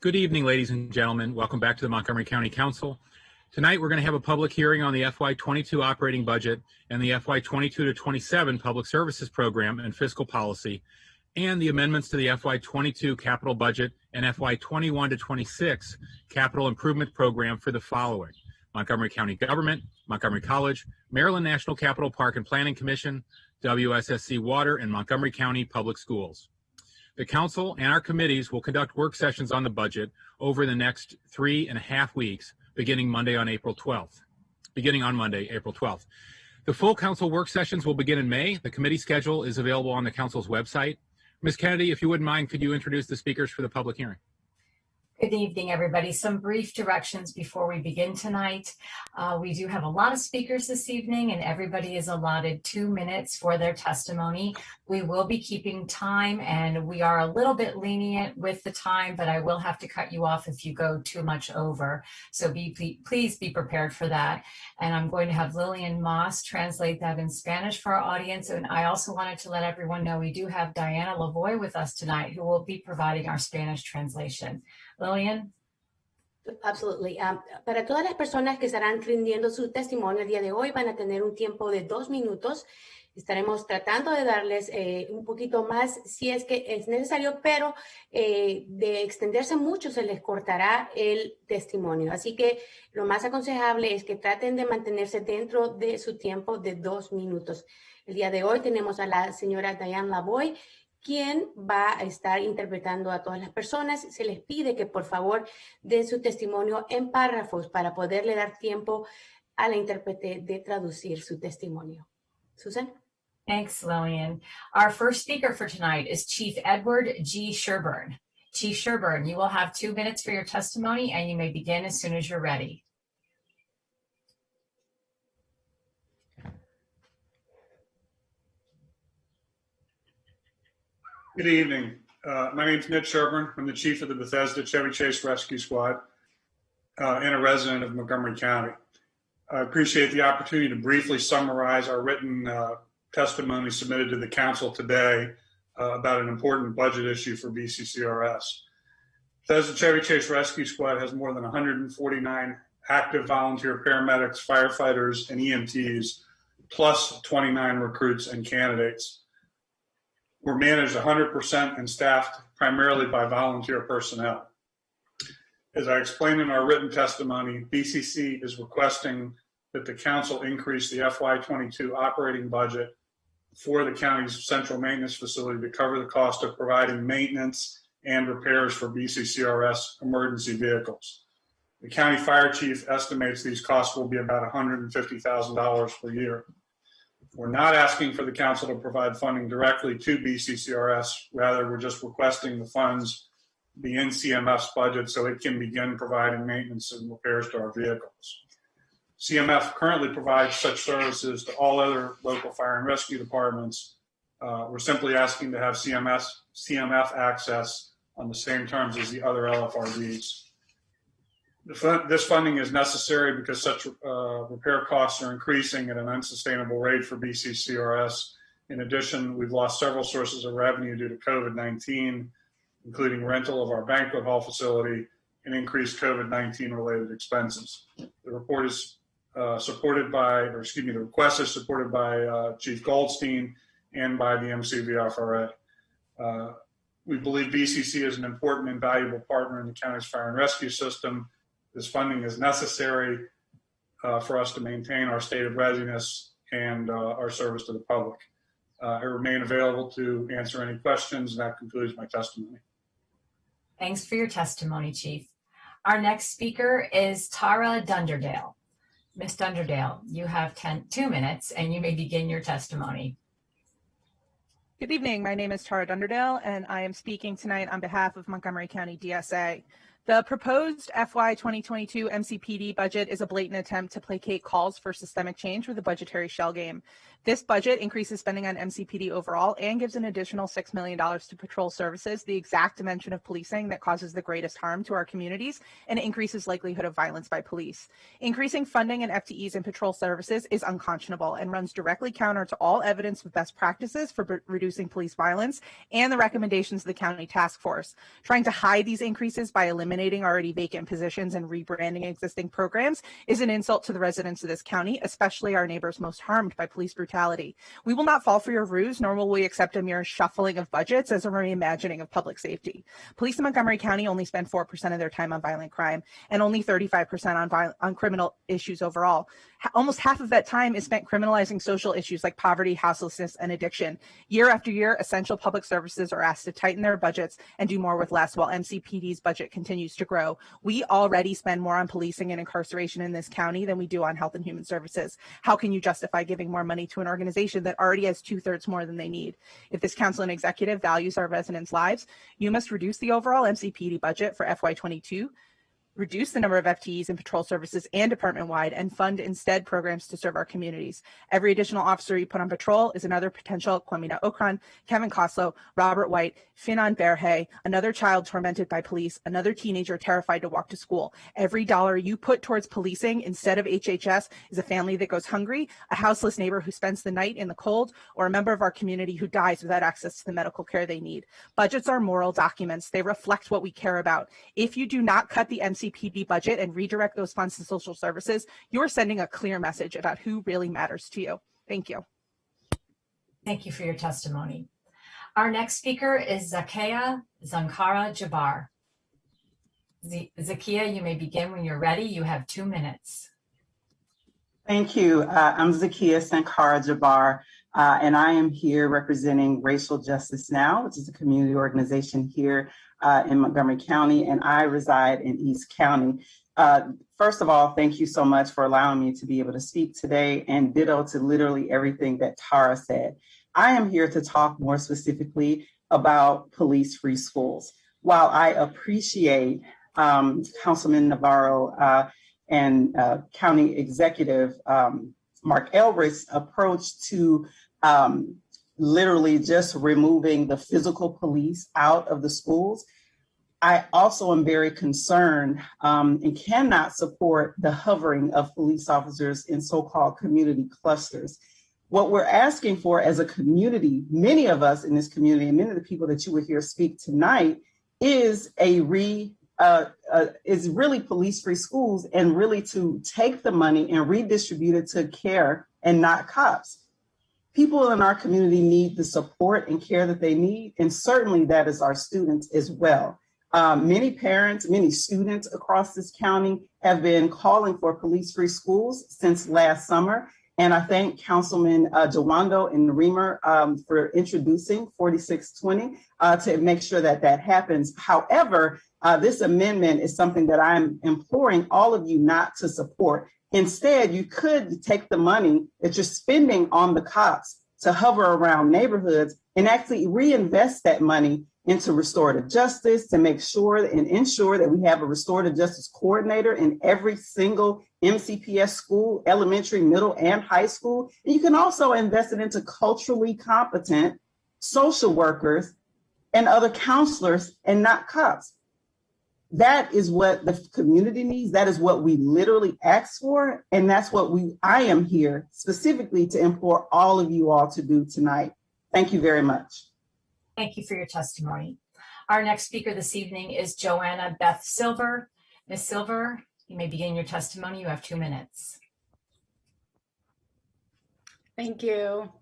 Good evening, ladies and gentlemen. Welcome back to the Montgomery County Council. Tonight, we're going to have a public hearing on the FY22 operating budget and the FY22 to 27 Public Services Program and fiscal policy, and the amendments to the FY22 capital budget and FY21 to 26 capital improvement program for the following: Montgomery County Government, Montgomery College, Maryland National Capital Park and Planning Commission, WSSC Water, and Montgomery County Public Schools. The Council and our committees will conduct work sessions on the budget over the next 3.5 weeks, beginning on Monday, April 12th. The full Council work sessions will begin in May. The committee schedule is available on the Council's website. Ms. Kennedy, if you wouldn't mind, could you introduce the speakers for the public hearing? Good evening, everybody. Some brief directions before we begin tonight. We do have a lot of speakers this evening, and everybody is allotted 2 minutes for their testimony. We will be keeping time, and we are a little bit lenient with the time, but I will have to cut you off if you go too much over. So please be prepared for that. And I'm going to have Lillian Moss translate that in Spanish for our audience. And I also wanted to let everyone know we do have Diana Lavoy with us tonight, who will be providing our Spanish translation. Lillian? Absolutely. Para todas las personas que estarán rindiendo su testimonio el día de hoy, van a tener un tiempo de 2 minutos. Estaremos tratando de darles un poquito más si es que es necesario, pero de extenderse mucho se les cortará el testimonio. Así que lo más aconsejable es que traten de mantenerse dentro de su tiempo de 2 minutos. El día de hoy tenemos a la señora Diane Lavoy, quien va a estar interpretando a todas las personas. Se les pide que por favor den su testimonio en párrafos para poderle dar tiempo a la intérprete de traducir su testimonio. Susan? Thanks, Lillian. Our first speaker for tonight is Chief Edward G. Sherburne. Chief Sherburne, you will have 2 minutes for your testimony, and you may begin as soon as you're ready. Good evening. My name is Ned Sherburne. I'm the chief of the Bethesda Chevy Chase Rescue Squad and a resident of Montgomery County. I appreciate the opportunity to briefly summarize our written testimony submitted to the council today about an important budget issue for BCCRS. Bethesda Chevy Chase Rescue Squad has more than 149 active volunteer paramedics, firefighters, and EMTs, plus 29 recruits and candidates. We're managed 100% and staffed primarily by volunteer personnel. As I explained in our written testimony, BCC is requesting that the council increase the FY22 operating budget for the county's central maintenance facility to cover the cost of providing maintenance and repairs for BCCRS emergency vehicles. The county fire chief estimates these costs will be about $150,000 per year. We're not asking for the council to provide funding directly to BCCRS. Rather, we're just requesting the funds be in CMF's budget so it can begin providing maintenance and repairs to our vehicles. CMF currently provides such services to all other local fire and rescue departments. We're simply asking to have CMF access on the same terms as the other LFRDs. This funding is necessary because such repair costs are increasing at an unsustainable rate for BCCRS. In addition, we've lost several sources of revenue due to COVID-19, including rental of our banquet hall facility and increased COVID-19 related expenses. The report is the request is supported by Chief Goldstein and by the MCVFRA. We believe BCC is an important and valuable partner in the county's fire and rescue system. This funding is necessary for us to maintain our state of readiness and our service to the public. I remain available to answer any questions, and that concludes my testimony. Thanks for your testimony, Chief. Our next speaker is Tara Dunderdale. Ms. Dunderdale, you have 2 minutes, and you may begin your testimony. Good evening. My name is Tara Dunderdale, and I am speaking tonight on behalf of Montgomery County DSA. The proposed FY 2022 MCPD budget is a blatant attempt to placate calls for systemic change with a budgetary shell game. This budget increases spending on MCPD overall and gives an additional $6 million to patrol services, the exact dimension of policing that causes the greatest harm to our communities and increases likelihood of violence by police. Increasing funding and FTEs in patrol services is unconscionable and runs directly counter to all evidence of best practices for reducing police violence and the recommendations of the county task force. Trying to hide these increases by eliminating already vacant positions and rebranding existing programs is an insult to the residents of this county, especially our neighbors most harmed by police brutality. We will not fall for your ruse, nor will we accept a mere shuffling of budgets as a reimagining of public safety. Police in Montgomery County only spend 4% of their time on violent crime and only 35% on criminal issues overall. Almost half of that time is spent criminalizing social issues like poverty, houselessness, and addiction. Year after year, essential public services are asked to tighten their budgets and do more with less while MCPD's budget continues to grow. We already spend more on policing and incarceration in this county than we do on health and human services. How can you justify giving more money to an organization that already has 2/3 more than they need? If this council and executive values our residents' lives, you must reduce the overall MCPD budget for FY22, reduce the number of FTEs in patrol services and department-wide, and fund instead programs to serve our communities. Every additional officer you put on patrol is another potential Kwamina Okran, Kevin Koslow, Robert White, Finan Berhe, another child tormented by police, another teenager terrified to walk to school. Every dollar you put towards policing instead of HHS is a family that goes hungry, a houseless neighbor who spends the night in the cold, or a member of our community who dies without access to the medical care they need. Budgets are moral documents. They reflect what we care about. If you do not cut the MCPD budget and redirect those funds to social services, you're sending a clear message about who really matters to you. Thank you. Thank you for your testimony. Our next speaker is Zakia Zankara Jabbar. Zakia, you may begin when you're ready. You have 2 minutes. Thank you. I'm Zakia Sankara Jabbar, and I am here representing Racial Justice Now, which is a community organization here in Montgomery County, and I reside in East County. First of all, thank you so much for allowing me to be able to speak today, and ditto to literally everything that Tara said. I am here to talk more specifically about police-free schools. While I appreciate Councilman Navarro and County Executive Mark Elrich's approach to literally just removing the physical police out of the schools, I also am very concerned and cannot support the hovering of police officers in so-called community clusters. What we're asking for as a community, many of us in this community and many of the people that you will hear speak tonight, is really police-free schools, and really to take the money and redistribute it to care and not cops. People in our community need the support and care that they need, and certainly that is our students as well. Many parents, many students across this county have been calling for police-free schools since last summer, and I thank Councilman Jawando and Reamer for introducing 4620 to make sure that that happens. However, this amendment is something that I'm imploring all of you not to support. Instead, you could take the money that you're spending on the cops to hover around neighborhoods and actually reinvest that money into restorative justice, to make sure and ensure that we have a restorative justice coordinator in every single MCPS school, elementary, middle, and high school. And you can also invest it into culturally competent social workers and other counselors and not cops. That is what the community needs. That is what we literally asked for. And that's what I am here specifically to implore all of you all to do tonight. Thank you very much. Thank you for your testimony. Our next speaker this evening is Joanna Beth Silver. Ms. Silver, you may begin your testimony. You have 2 minutes. Thank you.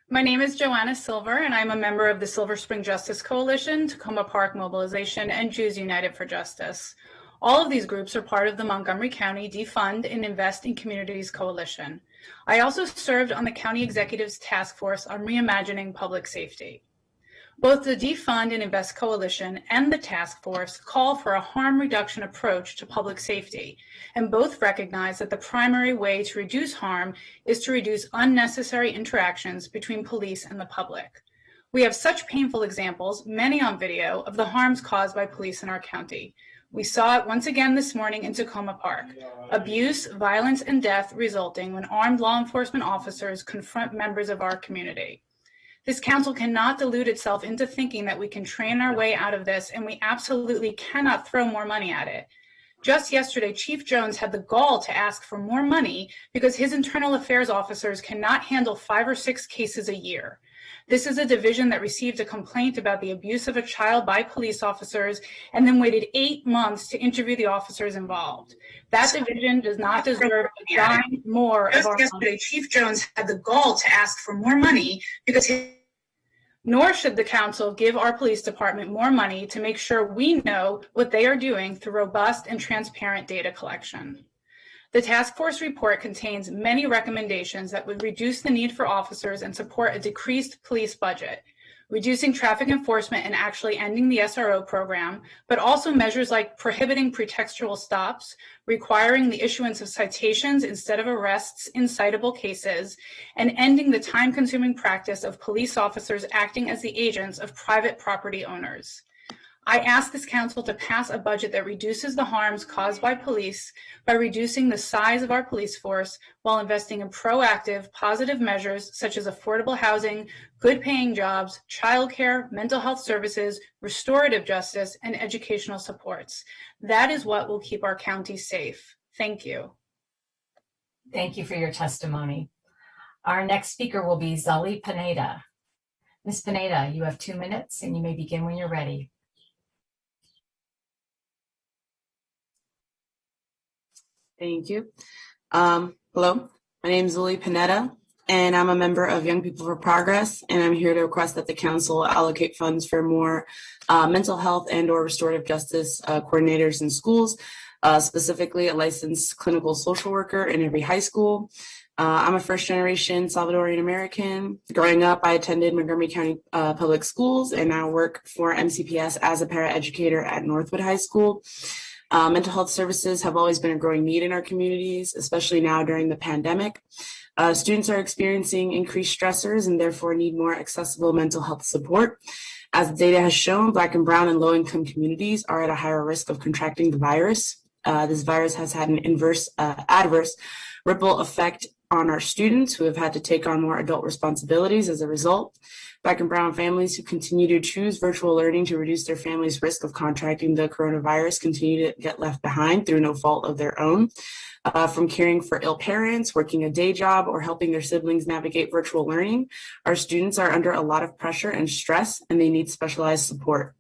My name is Joanna Silver, and I'm a member of the Silver Spring Justice Coalition, Tacoma Park Mobilization, and Jews United for Justice. All of these groups are part of the Montgomery County Defund and Invest in Communities Coalition. I also served on the County Executive's Task Force on Reimagining Public Safety. Both the Defund and Invest Coalition and the task force call for a harm reduction approach to public safety, and both recognize that the primary way to reduce harm is to reduce unnecessary interactions between police and the public. We have such painful examples, many on video, of the harms caused by police in our county. We saw it once again this morning in Tacoma Park. Abuse, violence, and death resulting when armed law enforcement officers confront members of our community. This council cannot delude itself into thinking that we can train our way out of this, and we absolutely cannot throw more money at it. Just yesterday, Chief Jones had the gall to ask for more money because his internal affairs officers cannot handle 5 or 6 cases a year. This is a division that received a complaint about the abuse of a child by police officers and then waited 8 months to interview the officers involved. That division does not deserve a dime more of our money. Chief Jones had the gall to ask for more money because nor should the council give our police department more money to make sure we know what they are doing through robust and transparent data collection. The task force report contains many recommendations that would reduce the need for officers and support a decreased police budget, reducing traffic enforcement and actually ending the SRO program, but also measures like prohibiting pretextual stops, requiring the issuance of citations instead of arrests in citable cases, and ending the time-consuming practice of police officers acting as the agents of private property owners. I ask this council to pass a budget that reduces the harms caused by police by reducing the size of our police force while investing in proactive, positive measures such as affordable housing, good paying jobs, childcare, mental health services, restorative justice, and educational supports. That is what will keep our county safe. Thank you. Thank you for your testimony. Our next speaker will be Zully Pineda. Ms. Pineda, you have 2 minutes and you may begin when you're ready. Thank you. Hello, my name is Zully Pineda, and I'm a member of Young People for Progress, and I'm here to request that the council allocate funds for more mental health and or restorative justice coordinators in schools, specifically a licensed clinical social worker in every high school. I'm a first-generation Salvadorian American. Growing up, I attended Montgomery County Public Schools and now work for MCPS as a paraeducator at Northwood High School. Mental health services have always been a growing need in our communities, especially now during the pandemic. Students are experiencing increased stressors and therefore need more accessible mental health support. As the data has shown, Black and Brown and low-income communities are at a higher risk of contracting the virus. This virus has had an adverse ripple effect on our students who have had to take on more adult responsibilities as a result. Black and Brown families who continue to choose virtual learning to reduce their family's risk of contracting the coronavirus continue to get left behind through no fault of their own. From caring for ill parents, working a day job, or helping their siblings navigate virtual learning, our students are under a lot of pressure and stress, and they need specialized support.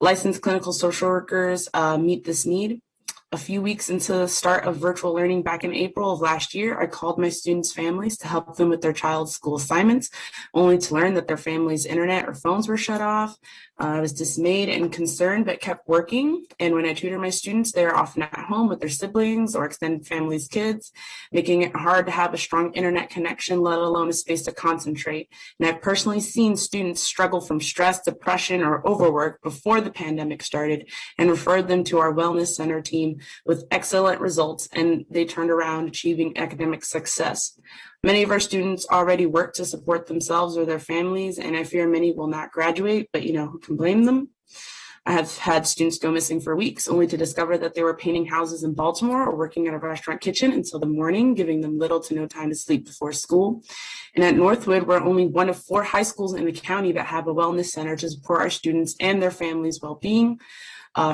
Licensed clinical social workers meet this need. A few weeks into the start of virtual learning back in April of last year, I called my students' families to help them with their child's school assignments, only to learn that their family's internet or phones were shut off. I was dismayed and concerned, but kept working. And when I tutor my students, they are often at home with their siblings or extended family's kids, making it hard to have a strong internet connection, let alone a space to concentrate. And I've personally seen students struggle from stress, depression, or overwork before the pandemic started and referred them to our wellness center team with excellent results, and they turned around achieving academic success. Many of our students already work to support themselves or their families, and I fear many will not graduate, but who can blame them? I have had students go missing for weeks, only to discover that they were painting houses in Baltimore or working at a restaurant kitchen until the morning, giving them little to no time to sleep before school. And at Northwood, we're only one of 4 high schools in the county that have a wellness center to support our students and their families' well-being.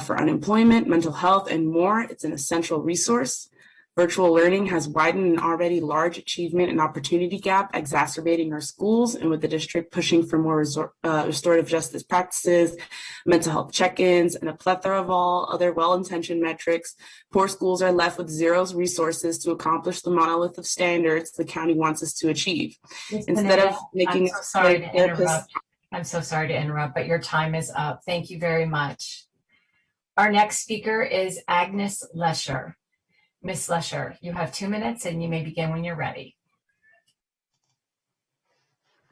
For unemployment, mental health, and more, it's an essential resource. Virtual learning has widened an already large achievement and opportunity gap, exacerbating our schools, and with the district pushing for more restorative justice practices, mental health check-ins, and a plethora of all other well-intentioned metrics, poor schools are left with zero resources to accomplish the monolith of standards the county wants us to achieve. Instead of making I'm so sorry to interrupt, but your time is up. Thank you very much. Our next speaker is Agnes Lesher. Ms. Lesher, you have 2 minutes and you may begin when you're ready.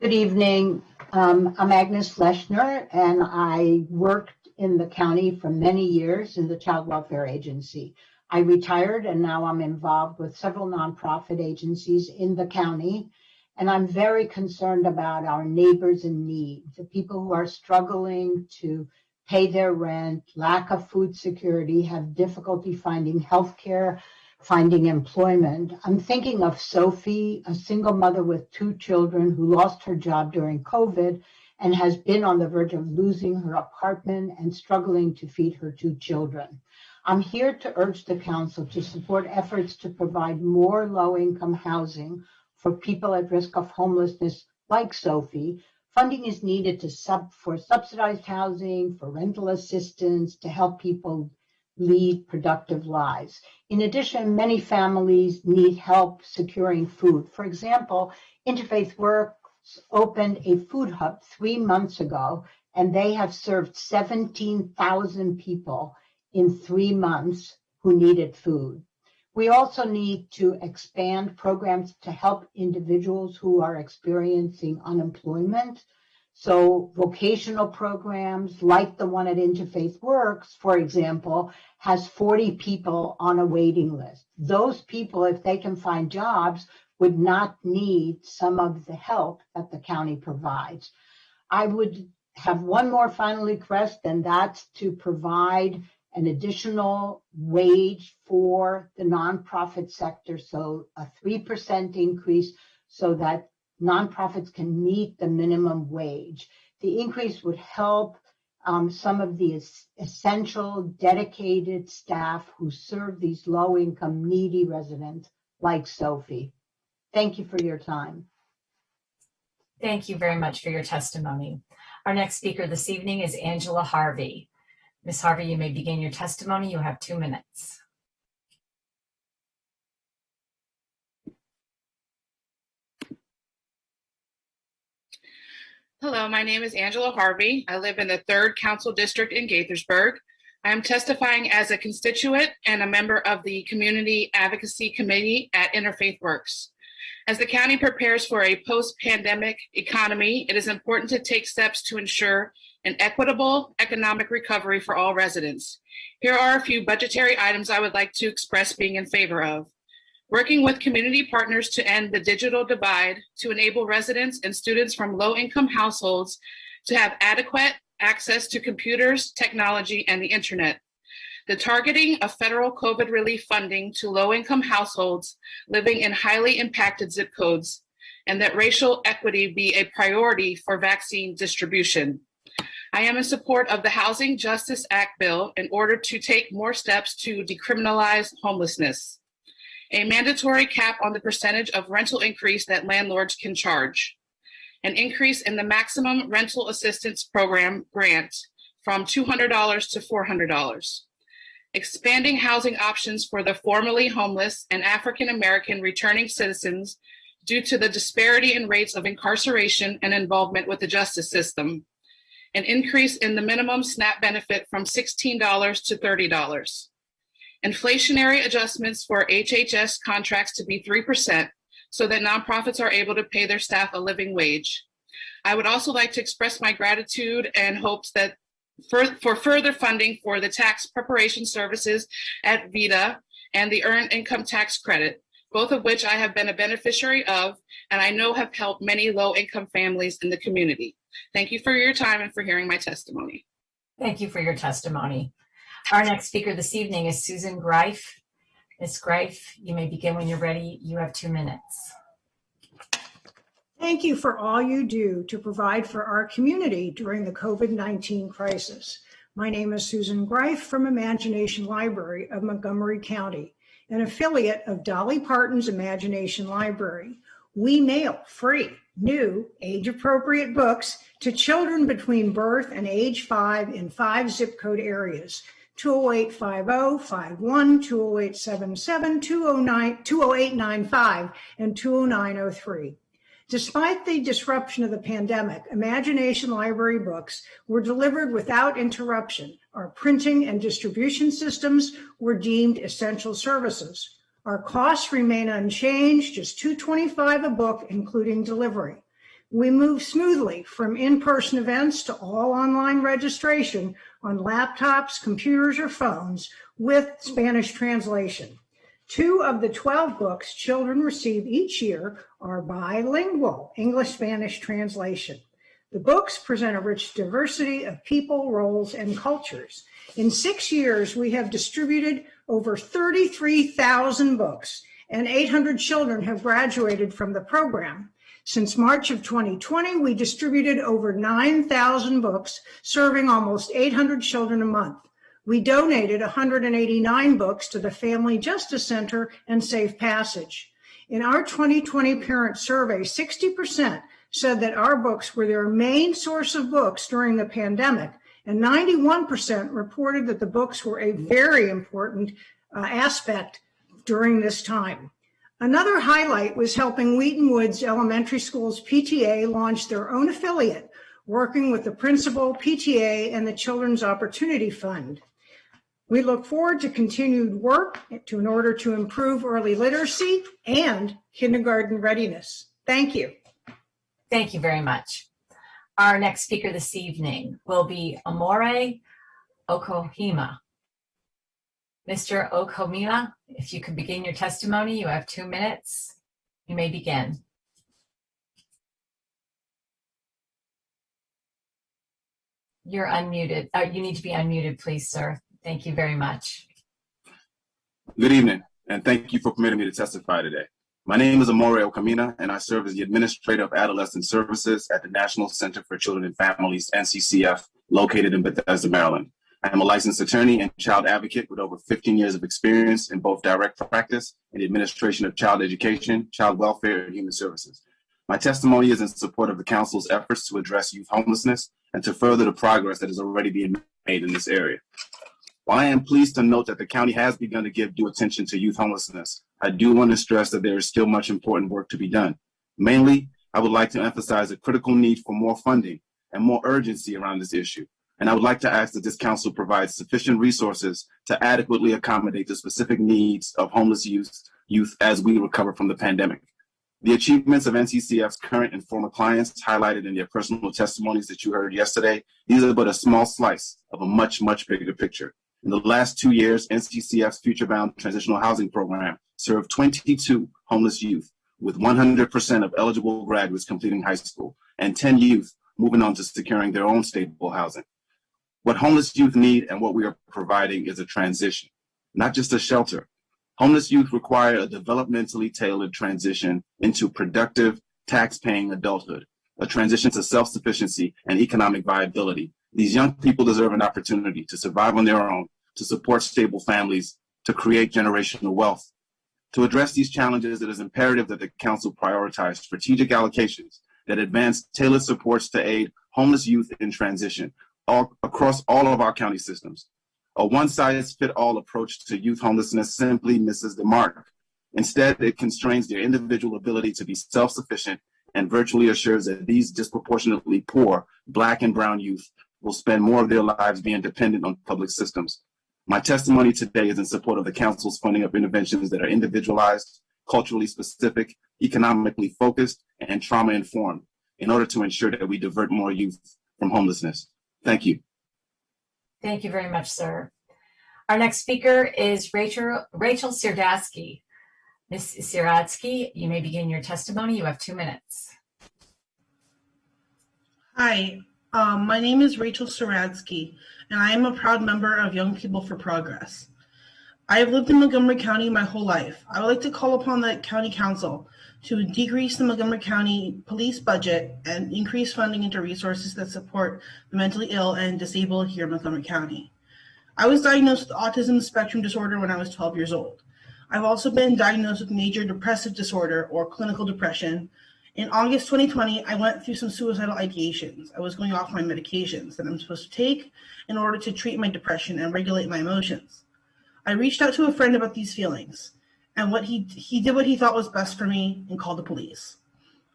Good evening. I'm Agnes Leshner, and I worked in the county for many years in the Child Welfare Agency. I retired, and now I'm involved with several nonprofit agencies in the county, And I'm very concerned about our neighbors in need, the people who are struggling to pay their rent, lack of food security, have difficulty finding health care, finding employment. I'm thinking of Sophie, a single mother with 2 children who lost her job during COVID and has been on the verge of losing her apartment and struggling to feed her 2 children. I'm here to urge the council to support efforts to provide more low-income housing for people at risk of homelessness like Sophie. Funding is needed for subsidized housing, for rental assistance, to help people lead productive lives. In addition, many families need help securing food. For example, Interfaith Works opened a food hub 3 months ago, and they have served 17,000 people in 3 months who needed food. We also need to expand programs to help individuals who are experiencing unemployment. So vocational programs like the one at Interfaith Works, for example, has 40 people on a waiting list. Those people, if they can find jobs, would not need some of the help that the county provides. I would have one more final request, and that's to provide an additional wage for the nonprofit sector, so a 3% increase so that nonprofits can meet the minimum wage. The increase would help some of the essential, dedicated staff who serve these low-income, needy residents like Sophie. Thank you for your time. Thank you very much for your testimony. Our next speaker this evening is Angela Harvey. Ms. Harvey, you may begin your testimony. You have 2 minutes. Hello, my name is Angela Harvey. I live in the 3rd Council District in Gaithersburg. I am testifying as a constituent and a member of the Community Advocacy Committee at Interfaith Works. As the county prepares for a post-pandemic economy, it is important to take steps to ensure an equitable economic recovery for all residents. Here are a few budgetary items I would like to express being in favor of. Working with community partners to end the digital divide to enable residents and students from low-income households to have adequate access to computers, technology, and the internet. The targeting of federal COVID relief funding to low-income households living in highly impacted zip codes, and that racial equity be a priority for vaccine distribution. I am in support of the Housing Justice Act bill in order to take more steps to decriminalize homelessness. A mandatory cap on the percentage of rental increase that landlords can charge. An increase in the maximum rental assistance program grant from $200 to $400. Expanding housing options for the formerly homeless and African American returning citizens due to the disparity in rates of incarceration and involvement with the justice system. An increase in the minimum SNAP benefit from $16 to $30. Inflationary adjustments for HHS contracts to be 3% so that nonprofits are able to pay their staff a living wage. I would also like to express my gratitude and hopes that for further funding for the tax preparation services at Vita and the Earned Income Tax Credit, both of which I have been a beneficiary of and I know have helped many low-income families in the community. Thank you for your time and for hearing my testimony. Thank you for your testimony. Our next speaker this evening is Susan Greif. Ms. Greif, you may begin when you're ready. You have 2 minutes. Thank you for all you do to provide for our community during the COVID-19 crisis. My name is Susan Greif from Imagination Library of Montgomery County, an affiliate of Dolly Parton's Imagination Library. We mail free, new, age-appropriate books to children between birth and age 5 in 5 zip code areas: 20850, 51, 20877, 20895, and 20903. Despite the disruption of the pandemic, Imagination Library books were delivered without interruption. Our printing and distribution systems were deemed essential services. Our costs remain unchanged, just $2.25 a book, including delivery. We move smoothly from in-person events to all online registration on laptops, computers, or phones with Spanish translation. 2 of the 12 books children receive each year are bilingual English-Spanish translation. The books present a rich diversity of people, roles, and cultures. In 6 years, we have distributed over 33,000 books, and 800 children have graduated from the program. Since March of 2020, we distributed over 9,000 books, serving almost 800 children a month. We donated 189 books to the Family Justice Center and Safe Passage. In our 2020 parent survey, 60% said that our books were their main source of books during the pandemic, and 91% reported that the books were a very important aspect during this time. Another highlight was helping Wheaton Woods Elementary School's PTA launch their own affiliate, working with the principal, PTA, and the Children's Opportunity Fund. We look forward to continued work in order to improve early literacy and kindergarten readiness. Thank you. Thank you very much. Our next speaker this evening will be Amore Okohima. Mr. Okohima, if you could begin your testimony, you have 2 minutes. You may begin. You're unmuted. You need to be unmuted, please, sir. Thank you very much. Good evening, and thank you for permitting me to testify today. My name is Amore Okamina, and I serve as the Administrator of Adolescent Services at the National Center for Children and Families, NCCF, located in Bethesda, Maryland. I am a licensed attorney and child advocate with over 15 years of experience in both direct practice and the administration of child education, child welfare, and human services. My testimony is in support of the Council's efforts to address youth homelessness and to further the progress that is already being made in this area. While I am pleased to note that the county has begun to give due attention to youth homelessness, I do want to stress that there is still much important work to be done. Mainly, I would like to emphasize a critical need for more funding and more urgency around this issue. And I would like to ask that this council provides sufficient resources to adequately accommodate the specific needs of homeless youth as we recover from the pandemic. The achievements of NCCF's current and former clients highlighted in their personal testimonies that you heard yesterday, these are but a small slice of a much, much bigger picture. In the last 2 years, NCCF's Future Bound Transitional Housing Program served 22 homeless youth, with 100% of eligible graduates completing high school, and 10 youth moving on to securing their own stable housing. What homeless youth need and what we are providing is a transition, not just a shelter. Homeless youth require a developmentally tailored transition into productive, tax-paying adulthood, a transition to self-sufficiency and economic viability. These young people deserve an opportunity to survive on their own, to support stable families, to create generational wealth. To address these challenges, it is imperative that the council prioritize strategic allocations that advance tailored supports to aid homeless youth in transition across all of our county systems. A one-size-fits-all approach to youth homelessness simply misses the mark. Instead, it constrains their individual ability to be self-sufficient and virtually assures that these disproportionately poor Black and brown youth will spend more of their lives being dependent on public systems. My testimony today is in support of the council's funding of interventions that are individualized, culturally specific, economically focused, and trauma-informed in order to ensure that we divert more youth from homelessness. Thank you. Thank you very much, sir. Our next speaker is Rachel Sierdatsky. Ms. Sierdatsky, you may begin your testimony. You have 2 minutes. Hi, my name is Rachel Sierdatsky, and I am a proud member of Young People for Progress. I have lived in Montgomery County my whole life. I would like to call upon the County Council to decrease the Montgomery County police budget and increase funding into resources that support the mentally ill and disabled here in Montgomery County. I was diagnosed with autism spectrum disorder when I was 12 years old. I've also been diagnosed with major depressive disorder or clinical depression. In August 2020, I went through some suicidal ideations. I was going off my medications that I'm supposed to take in order to treat my depression and regulate my emotions. I reached out to a friend about these feelings, and he did what he thought was best for me and called the police.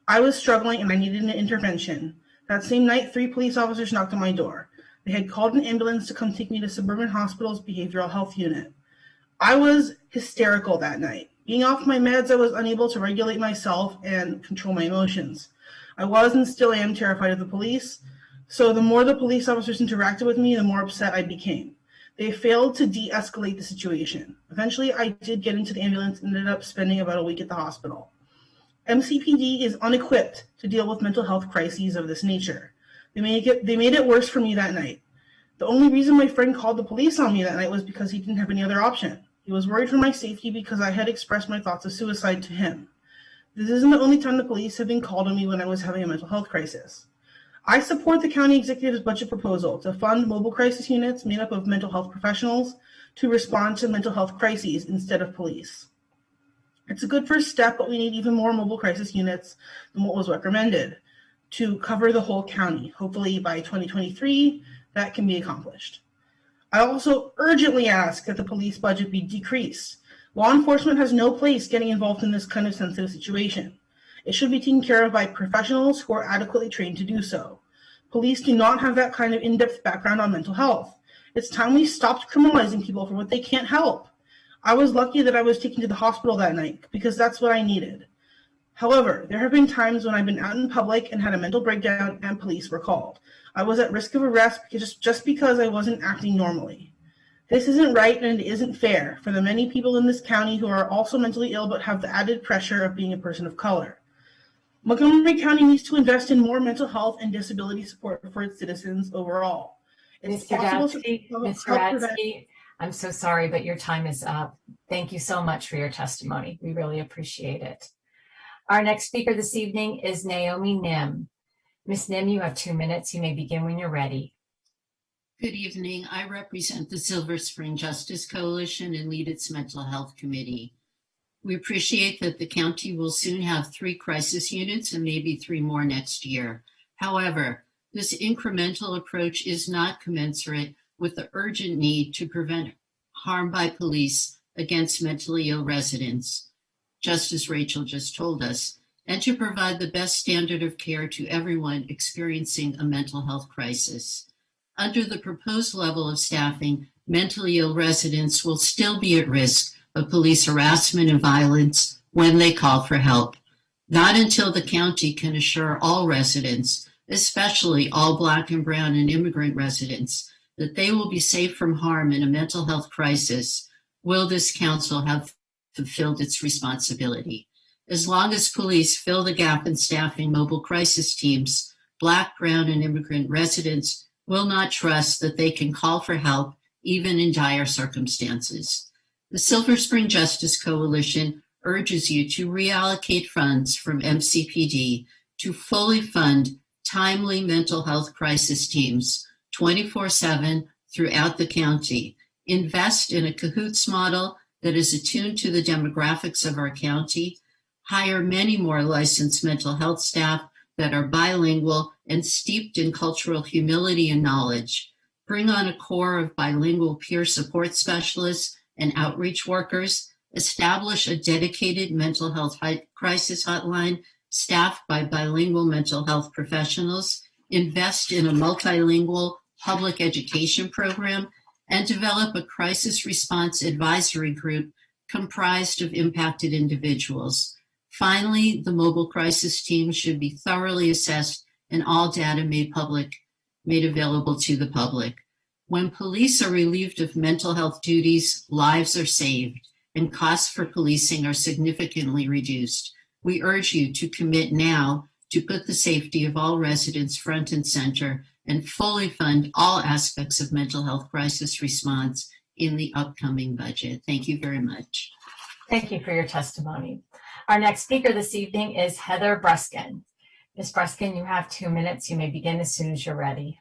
I was struggling and I needed an intervention. That same night, 3 police officers knocked on my door. They had called an ambulance to come take me to Suburban Hospital's behavioral health unit. I was hysterical that night. Being off my meds, I was unable to regulate myself and control my emotions. I was and still am terrified of the police, so the more the police officers interacted with me, the more upset I became. They failed to de-escalate the situation. Eventually, I did get into the ambulance and ended up spending about a week at the hospital. MCPD is unequipped to deal with mental health crises of this nature. They made it worse for me that night. The only reason my friend called the police on me that night was because he didn't have any other option. He was worried for my safety because I had expressed my thoughts of suicide to him. This isn't the only time the police have been called on me when I was having a mental health crisis. I support the county executive's budget proposal to fund mobile crisis units made up of mental health professionals to respond to mental health crises instead of police. It's a good first step, but we need even more mobile crisis units than what was recommended to cover the whole county. Hopefully by 2023, that can be accomplished. I also urgently ask that the police budget be decreased. Law enforcement has no place getting involved in this kind of sensitive situation. It should be taken care of by professionals who are adequately trained to do so. Police do not have that kind of in-depth background on mental health. It's time we stopped criminalizing people for what they can't help. I was lucky that I was taken to the hospital that night because that's what I needed. However, there have been times when I've been out in public and had a mental breakdown and police were called. I was at risk of arrest just because I wasn't acting normally. This isn't right and it isn't fair for the many people in this county who are also mentally ill but have the added pressure of being a person of color. Montgomery County needs to invest in more mental health and disability support for its citizens overall. Mr. Radsky, I'm so sorry, but your time is up. Thank you so much for your testimony. We really appreciate it. Our next speaker this evening is Naomi Nim. Ms. Nim, you have 2 minutes. You may begin when you're ready. Good evening. I represent the Silver Spring Justice Coalition and lead its mental health committee. We appreciate that the county will soon have 3 crisis units and maybe 3 more next year. However, this incremental approach is not commensurate with the urgent need to prevent harm by police against mentally ill residents, just as Rachel just told us, and to provide the best standard of care to everyone experiencing a mental health crisis. Under the proposed level of staffing, mentally ill residents will still be at risk of police harassment and violence when they call for help. Not until the county can assure all residents, especially all Black and Brown and immigrant residents, that they will be safe from harm in a mental health crisis, will this council have fulfilled its responsibility. As long as police fill the gap in staffing mobile crisis teams, Black, Brown, and immigrant residents will not trust that they can call for help even in dire circumstances. The Silver Spring Justice Coalition urges you to reallocate funds from MCPD to fully fund timely mental health crisis teams 24/7 throughout the county. Invest in a cahoots model that is attuned to the demographics of our county. Hire many more licensed mental health staff that are bilingual and steeped in cultural humility and knowledge. Bring on a core of bilingual peer support specialists and outreach workers. Establish a dedicated mental health crisis hotline staffed by bilingual mental health professionals. Invest in a multilingual public education program, and develop a crisis response advisory group comprised of impacted individuals. Finally, the mobile crisis team should be thoroughly assessed and all data made available to the public. When police are relieved of mental health duties, lives are saved and costs for policing are significantly reduced. We urge you to commit now to put the safety of all residents front and center and fully fund all aspects of mental health crisis response in the upcoming budget. Thank you very much. Thank you for your testimony. Our next speaker this evening is Heather Bruskin. Ms. Bruskin, you have 2 minutes. You may begin as soon as you're ready.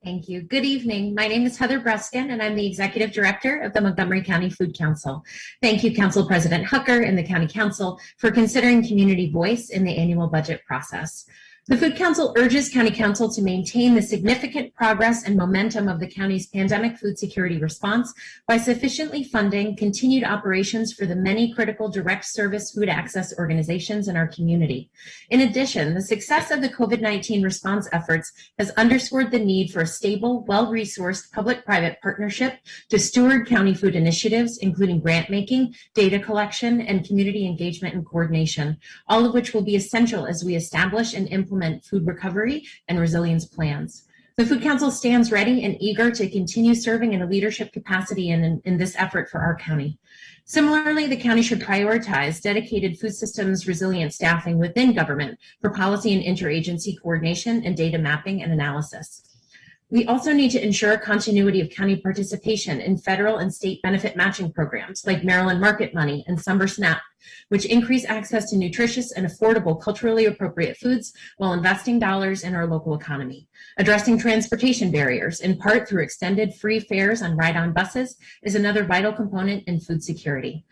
Thank you. Good evening. My name is Heather Bruskin, and I'm the Executive Director of the Montgomery County Food Council. Thank you, Council President Hucker and the County Council, for considering community voice in the annual budget process. The Food Council urges County Council to maintain the significant progress and momentum of the county's pandemic food security response by sufficiently funding continued operations for the many critical direct service food access organizations in our community. In addition, the success of the COVID-19 response efforts has underscored the need for a stable, well-resourced public-private partnership to steward county food initiatives, including grant making, data collection, and community engagement and coordination, all of which will be essential as we establish and implement food recovery and resilience plans. The Food Council stands ready and eager to continue serving in a leadership capacity in this effort for our county. Similarly, the county should prioritize dedicated food systems resilient staffing within government for policy and interagency coordination and data mapping and analysis. We also need to ensure continuity of county participation in federal and state benefit matching programs like Maryland Market Money and Summer SNAP, which increase access to nutritious and affordable culturally appropriate foods while investing dollars in our local economy. Addressing transportation barriers, in part through extended free fares on ride-on buses, is another vital component in food security.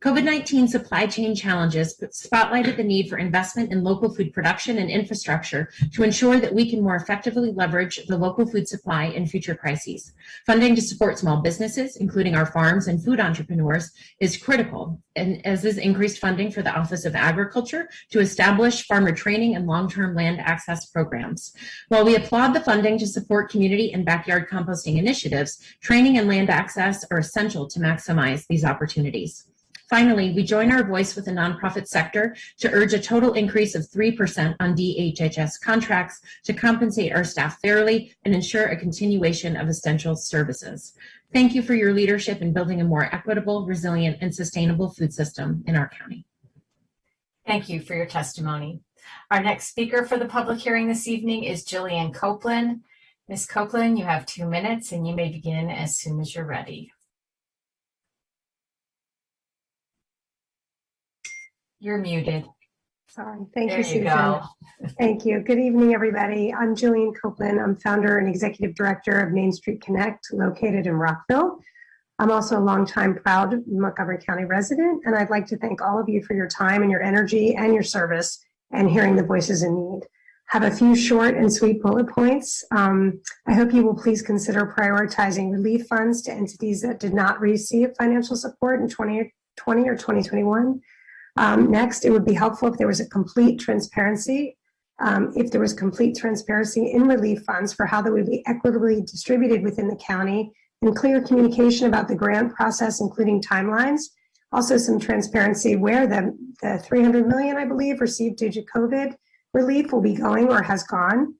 COVID-19 supply chain challenges spotlighted the need for investment in local food production and infrastructure to ensure that we can more effectively leverage the local food supply in future crises. Funding to support small businesses, including our farms and food entrepreneurs, is critical, and as is increased funding for the Office of Agriculture to establish farmer training and long-term land access programs. While we applaud the funding to support community and backyard composting initiatives, training and land access are essential to maximize these opportunities. Finally, we join our voice with the nonprofit sector to urge a total increase of 3% on DHHS contracts to compensate our staff fairly and ensure a continuation of essential services. Thank you for your leadership in building a more equitable, resilient, and sustainable food system in our county. Thank you for your testimony. Our next speaker for the public hearing this evening is Julianne Copeland. Ms. Copeland, you have 2 minutes and you may begin as soon as you're ready. You're muted. Sorry. Thank There you, Susan. go. Thank you. Good evening, everybody. I'm Julianne Copeland. I'm founder and executive director of Main Street Connect, located in Rockville. I'm also a longtime proud Montgomery County resident, and I'd like to thank all of you for your time and your energy and your service and hearing the voices in need. Have a few short and sweet bullet points. I hope you will please consider prioritizing relief funds to entities that did not receive financial support in 2020 or 2021. Next, it would be helpful if there was a complete transparency, in relief funds for how they would be equitably distributed within the county, and clear communication about the grant process, including timelines. Also, some transparency where the $300 million, I believe, received due to COVID relief will be going or has gone.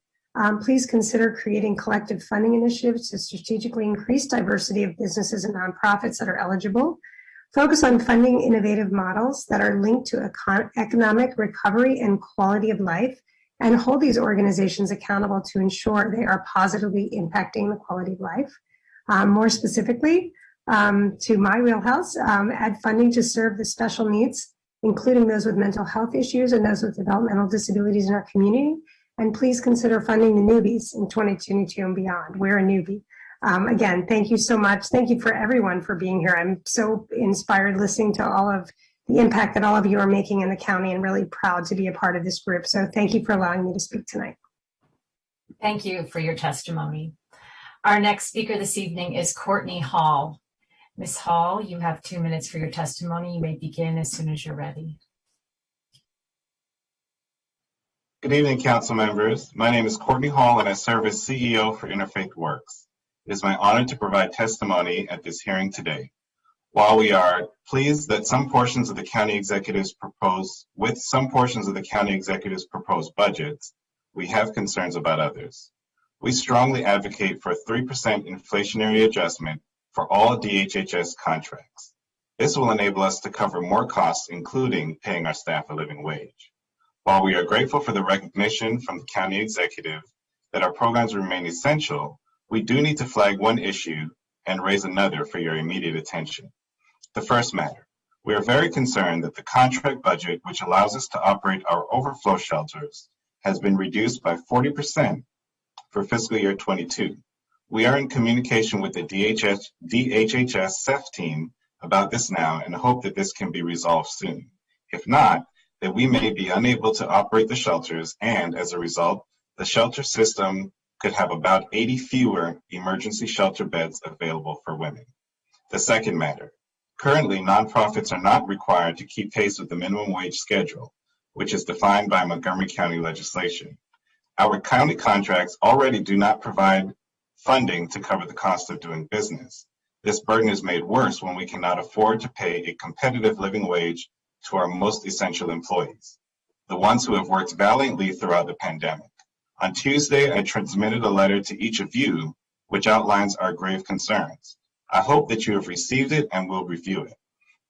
Please consider creating collective funding initiatives to strategically increase diversity of businesses and nonprofits that are eligible. Focus on funding innovative models that are linked to economic recovery and quality of life, and hold these organizations accountable to ensure they are positively impacting the quality of life. More specifically, to my wheelhouse, add funding to serve the special needs, including those with mental health issues and those with developmental disabilities in our community. And please consider funding the newbies in 2022 and beyond. We're a newbie. Again, thank you so much. Thank you for everyone for being here. I'm so inspired listening to all of the impact that all of you are making in the county, and really proud to be a part of this group. So thank you for allowing me to speak tonight. Thank you for your testimony. Our next speaker this evening is Courtney Hall. Ms. Hall, you have 2 minutes for your testimony. You may begin as soon as you're ready. Good evening, council members. My name is Courtney Hall, and I serve as CEO for Interfaith Works. It is my honor to provide testimony at this hearing today. While we are pleased that some portions of the county executive's proposed budgets, we have concerns about others. We strongly advocate for a 3% inflationary adjustment for all DHHS contracts. This will enable us to cover more costs, including paying our staff a living wage. While we are grateful for the recognition from the county executive that our programs remain essential, we do need to flag one issue and raise another for your immediate attention. The first matter, we are very concerned that the contract budget, which allows us to operate our overflow shelters, has been reduced by 40% for fiscal year 22. We are in communication with the DHHS CEF team about this now and hope that this can be resolved soon. If not, that we may be unable to operate the shelters, and as a result, the shelter system could have about 80 fewer emergency shelter beds available for women. The second matter, currently nonprofits are not required to keep pace with the minimum wage schedule, which is defined by Montgomery County legislation. Our county contracts already do not provide funding to cover the cost of doing business. This burden is made worse when we cannot afford to pay a competitive living wage to our most essential employees, the ones who have worked valiantly throughout the pandemic. On Tuesday, I transmitted a letter to each of you, which outlines our grave concerns. I hope that you have received it and will review it.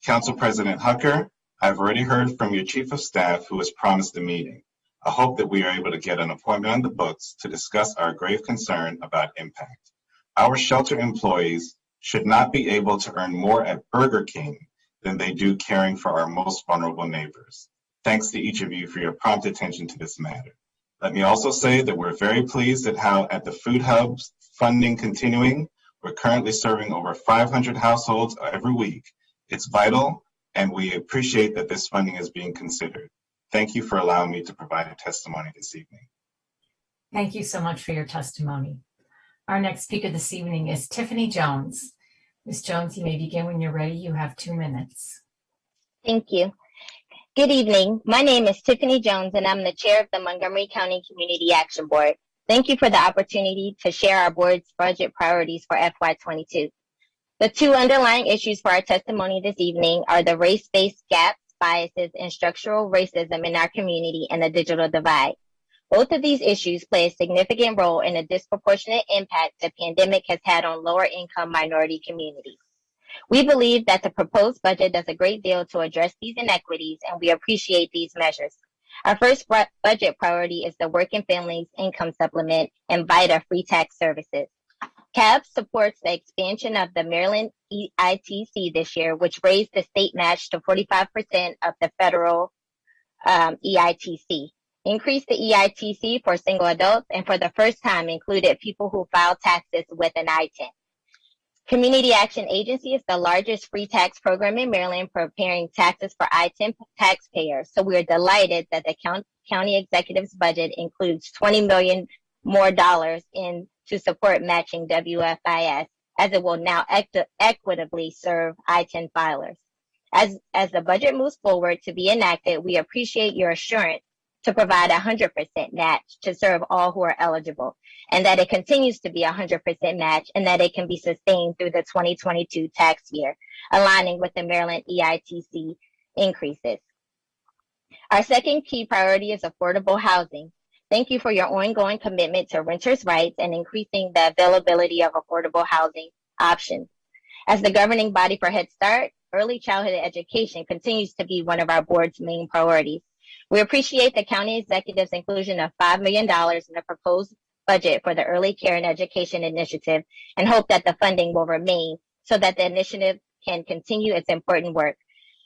Council President Hucker, I've already heard from your Chief of Staff who has promised a meeting. I hope that we are able to get an appointment on the books to discuss our grave concern about impact. Our shelter employees should not be able to earn more at Burger King than they do caring for our most vulnerable neighbors. Thanks to each of you for your prompt attention to this matter. Let me also say that we're very pleased at how at the Food Hub's funding continuing, we're currently serving over 500 households every week. It's vital, and we appreciate that this funding is being considered. Thank you for allowing me to provide a testimony this evening. Thank you so much for your testimony. Our next speaker this evening is Tiffany Jones. Ms. Jones, you may begin when you're ready. You have 2 minutes. Thank you. Good evening. My name is Tiffany Jones, and I'm the chair of the Montgomery County Community Action Board. Thank you for the opportunity to share our board's budget priorities for FY22. The two underlying issues for our testimony this evening are the race-based gaps, biases, and structural racism in our community and the digital divide. Both of these issues play a significant role in the disproportionate impact the pandemic has had on lower-income minority communities. We believe that the proposed budget does a great deal to address these inequities, and we appreciate these measures. Our first budget priority is the Working Families Income Supplement and Vita free tax services. CAB supports the expansion of the Maryland EITC this year, which raised the state match to 45% of the federal EITC. Increased the EITC for single adults, and for the first time included people who file taxes with an I-10. Community Action Agency is the largest free tax program in Maryland, preparing taxes for I-10 taxpayers. So we are delighted that the county executive's budget includes $20 million more in to support matching WFIS, as it will now equitably serve I-10 filers. As the budget moves forward to be enacted, we appreciate your assurance to provide 100% match to serve all who are eligible, and that it continues to be 100% match, and that it can be sustained through the 2022 tax year, aligning with the Maryland EITC increases. Our second key priority is affordable housing. Thank you for your ongoing commitment to renters' rights and increasing the availability of affordable housing options. As the governing body for Head Start, early childhood education continues to be one of our board's main priorities. We appreciate the county executive's inclusion of $5 million in the proposed budget for the Early Care and Education Initiative, and hope that the funding will remain so that the initiative can continue its important work.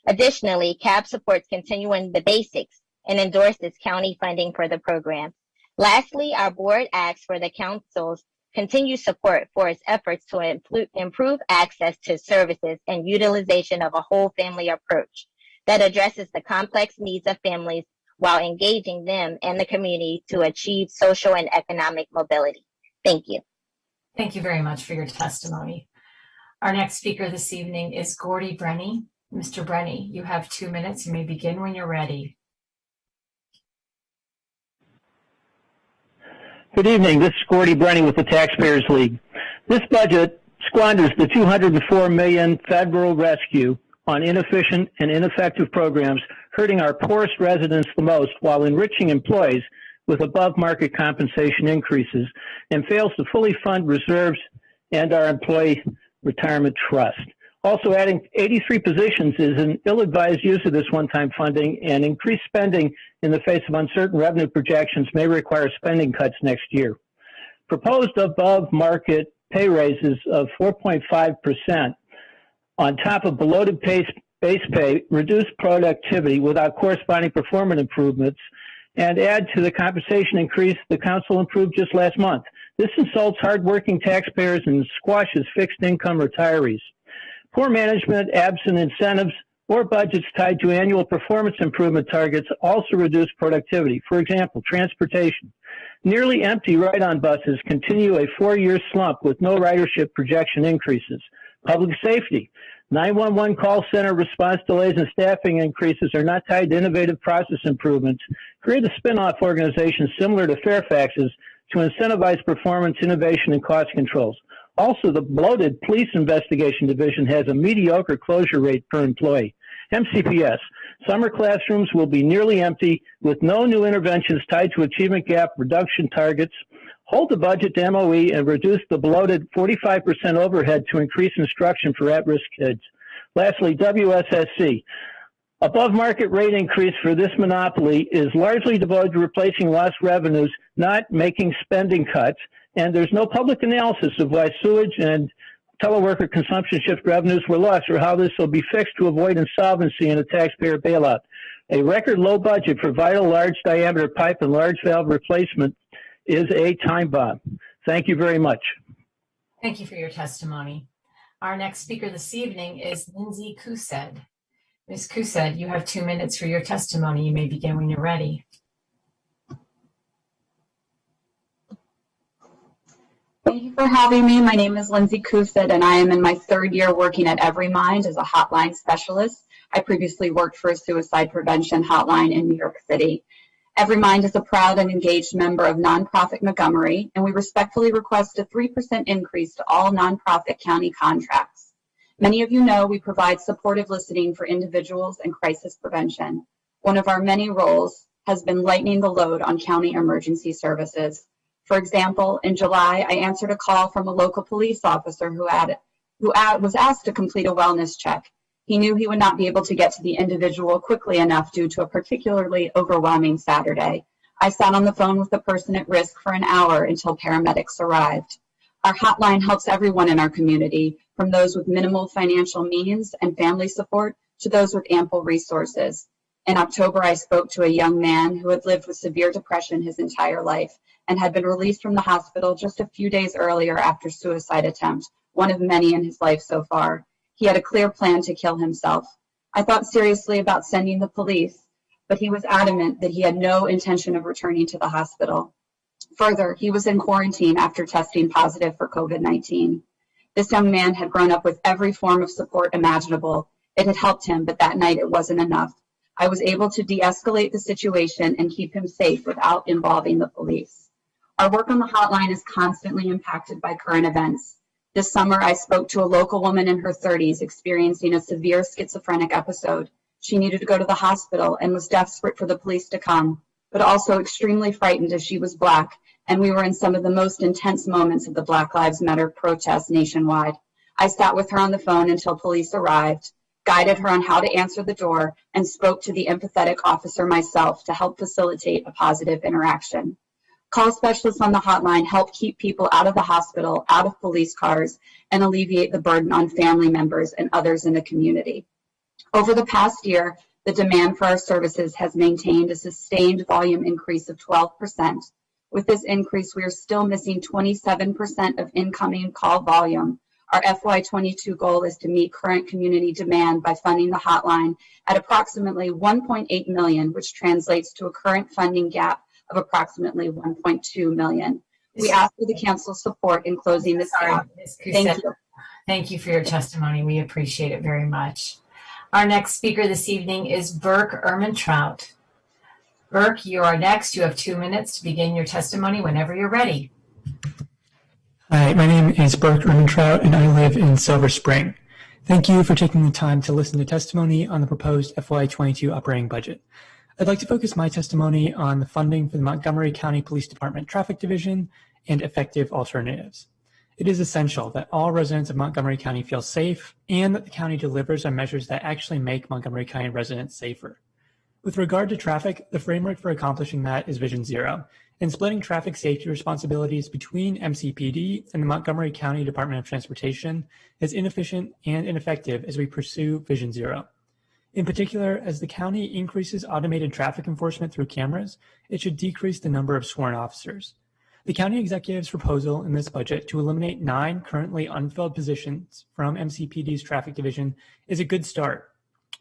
Additionally, CAB supports continuing the basics and endorses county funding for the program. Lastly, our board asks for the council's continued support for its efforts to improve access to services and utilization of a whole family approach that addresses the complex needs of families while engaging them and the community to achieve social and economic mobility. Thank you. Thank you very much for your testimony. Our next speaker this evening is Gordy Brenny. Mr. Brenny, you have 2 minutes. You may begin when you're ready. Good evening. This is Courtney Hall with the Taxpayers League. This budget squanders the $204 million federal rescue on inefficient and ineffective programs, hurting our poorest residents the most while enriching employees with above-market compensation increases, and fails to fully fund reserves and our employee retirement trust. Also, adding 83 positions is an ill-advised use of this one-time funding, and increased spending in the face of uncertain revenue projections may require spending cuts next year. Proposed above-market pay raises of 4.5% on top of bloated base pay reduce productivity without corresponding performance improvements, and add to the compensation increase the council approved just last month. This insults hardworking taxpayers and squashes fixed-income retirees. Poor management, absent incentives, or budgets tied to annual performance improvement targets also reduce productivity. For example, transportation. Nearly empty ride-on buses continue a 4-year slump with no ridership projection increases. Public safety. 911 call center response delays and staffing increases are not tied to innovative process improvements. Create a spin-off organization similar to Fairfax's to incentivize performance, innovation, and cost controls. Also, the bloated police investigation division has a mediocre closure rate per employee. MCPS. Summer classrooms will be nearly empty with no new interventions tied to achievement gap reduction targets. Hold the budget to MOE and reduce the bloated 45% overhead to increase instruction for at-risk kids. Lastly, WSSC. Above market rate increase for this monopoly is largely devoted to replacing lost revenues, not making spending cuts, and there's no public analysis of why sewage and teleworker consumption shift revenues were lost or how this will be fixed to avoid insolvency and a taxpayer bailout. A record low budget for vital large diameter pipe and large valve replacement is a time bomb. Thank you very much. Thank you for your testimony. Our next speaker this evening is Lindsay Coused. Ms. Coused, you have 2 minutes for your testimony. You may begin when you're ready. Thank you for having me. My name is Lindsay Coused, and I am in my 3rd year working at Every Mind as a hotline specialist. I previously worked for a suicide prevention hotline in New York City. Every Mind is a proud and engaged member of nonprofit Montgomery, and we respectfully request a 3% increase to all nonprofit county contracts. Many of you know we provide supportive listening for individuals and crisis prevention. One of our many roles has been lightening the load on county emergency services. For example, in July, I answered a call from a local police officer who was asked to complete a wellness check. He knew he would not be able to get to the individual quickly enough due to a particularly overwhelming Saturday. I sat on the phone with the person at risk for an hour until paramedics arrived. Our hotline helps everyone in our community, from those with minimal financial means and family support to those with ample resources. In October, I spoke to a young man who had lived with severe depression his entire life and had been released from the hospital just a few days earlier after suicide attempt, one of many in his life so far. He had a clear plan to kill himself. I thought seriously about sending the police, but he was adamant that he had no intention of returning to the hospital. Further, he was in quarantine after testing positive for COVID-19. This young man had grown up with every form of support imaginable. It had helped him, but that night it wasn't enough. I was able to de-escalate the situation and keep him safe without involving the police. Our work on the hotline is constantly impacted by current events. This summer, I spoke to a local woman in her 30s experiencing a severe schizophrenic episode. She needed to go to the hospital and was desperate for the police to come, but also extremely frightened as she was Black, and we were in some of the most intense moments of the Black Lives Matter protests nationwide. I sat with her on the phone until police arrived, guided her on how to answer the door, and spoke to the empathetic officer myself to help facilitate a positive interaction. Call specialists on the hotline help keep people out of the hospital, out of police cars, and alleviate the burden on family members and others in the community. Over the past year, the demand for our services has maintained a sustained volume increase of 12%. With this increase, we are still missing 27% of incoming call volume. Our FY22 goal is to meet current community demand by funding the hotline at approximately $1.8 million, which translates to a current funding gap of approximately $1.2 million. We ask for the council's support in closing this hearing. Thank you. Thank you for your testimony. We appreciate it very much. Our next speaker this evening is Burke Ermintrout. Burke, you are next. You have 2 minutes to begin your testimony whenever you're ready. Hi, my name is Burke Ermintrout, and I live in Silver Spring. Thank you for taking the time to listen to testimony on the proposed FY22 operating budget. I'd like to focus my testimony on the funding for the Montgomery County Police Department Traffic Division and effective alternatives. It is essential that all residents of Montgomery County feel safe and that the county delivers on measures that actually make Montgomery County residents safer. With regard to traffic, the framework for accomplishing that is Vision Zero, and splitting traffic safety responsibilities between MCPD and the Montgomery County Department of Transportation is inefficient and ineffective as we pursue Vision Zero. In particular, as the county increases automated traffic enforcement through cameras, it should decrease the number of sworn officers. The county executive's proposal in this budget to eliminate 9 currently unfilled positions from MCPD's traffic division is a good start,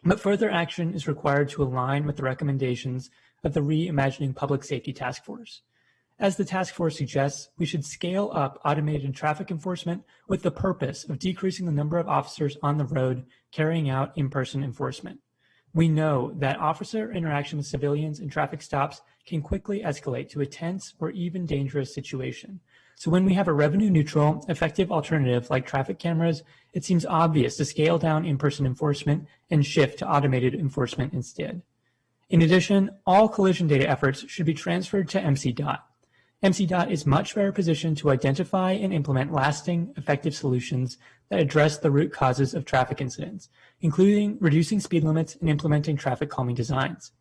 but further action is required to align with the recommendations of the Reimagining Public Safety Task Force. As the task force suggests, we should scale up automated traffic enforcement with the purpose of decreasing the number of officers on the road carrying out in-person enforcement. We know that officer interaction with civilians and traffic stops can quickly escalate to a tense or even dangerous situation. So when we have a revenue neutral, effective alternative like traffic cameras, it seems obvious to scale down in-person enforcement and shift to automated enforcement instead. In addition, all collision data efforts should be transferred to MC.dot. MC.dot is much better positioned to identify and implement lasting, effective solutions that address the root causes of traffic incidents, including reducing speed limits and implementing traffic calming designs.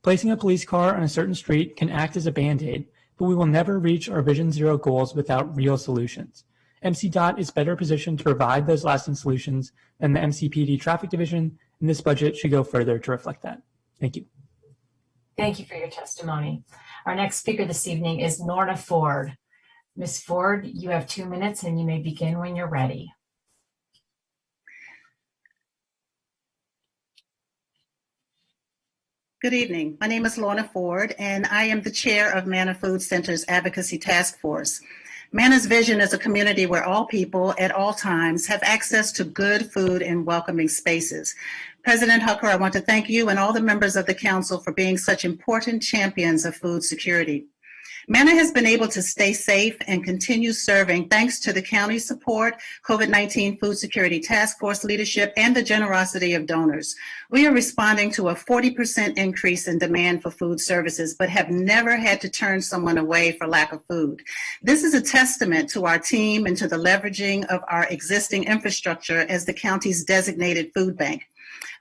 Placing a police car on a certain street can act as a Band-Aid, but we will never reach our Vision Zero goals without real solutions. MC.dot is better positioned to provide those lasting solutions than the MCPD Traffic Division, and this budget should go further to reflect that. Thank you. Thank you for your testimony. Our next speaker this evening is Lorna Ford. Ms. Ford, you have 2 minutes and you may begin when you're ready. Good evening. My name is Lorna Ford, and I am the chair of Manna Food Center's Advocacy Task Force. Manna's vision is a community where all people at all times have access to good food and welcoming spaces. President Hucker, I want to thank you and all the members of the council for being such important champions of food security. Manna has been able to stay safe and continue serving thanks to the county's support, COVID-19 Food Security Task Force leadership, and the generosity of donors. We are responding to a 40% increase in demand for food services, but have never had to turn someone away for lack of food. This is a testament to our team and to the leveraging of our existing infrastructure as the county's designated food bank.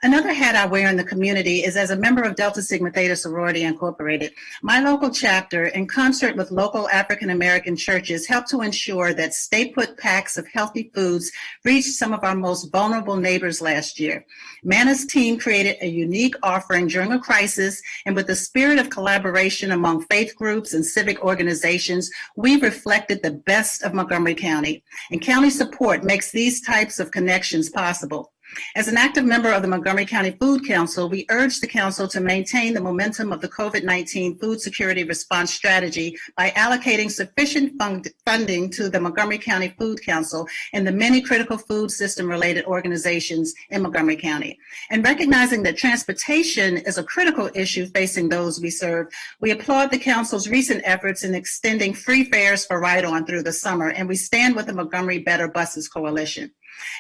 Another hat I wear in the community is as a member of Delta Sigma Theta Sorority Incorporated. My local chapter, in concert with local African American churches, helped to ensure that stay-put packs of healthy foods reached some of our most vulnerable neighbors last year. Manna's team created a unique offering during a crisis, and with the spirit of collaboration among faith groups and civic organizations, we reflected the best of Montgomery County. And county support makes these types of connections possible. As an active member of the Montgomery County Food Council, we urge the council to maintain the momentum of the COVID-19 food security response strategy by allocating sufficient funding to the Montgomery County Food Council and the many critical food system related organizations in Montgomery County. And recognizing that transportation is a critical issue facing those we serve, we applaud the council's recent efforts in extending free fares for ride-on through the summer, and we stand with the Montgomery Better Buses Coalition.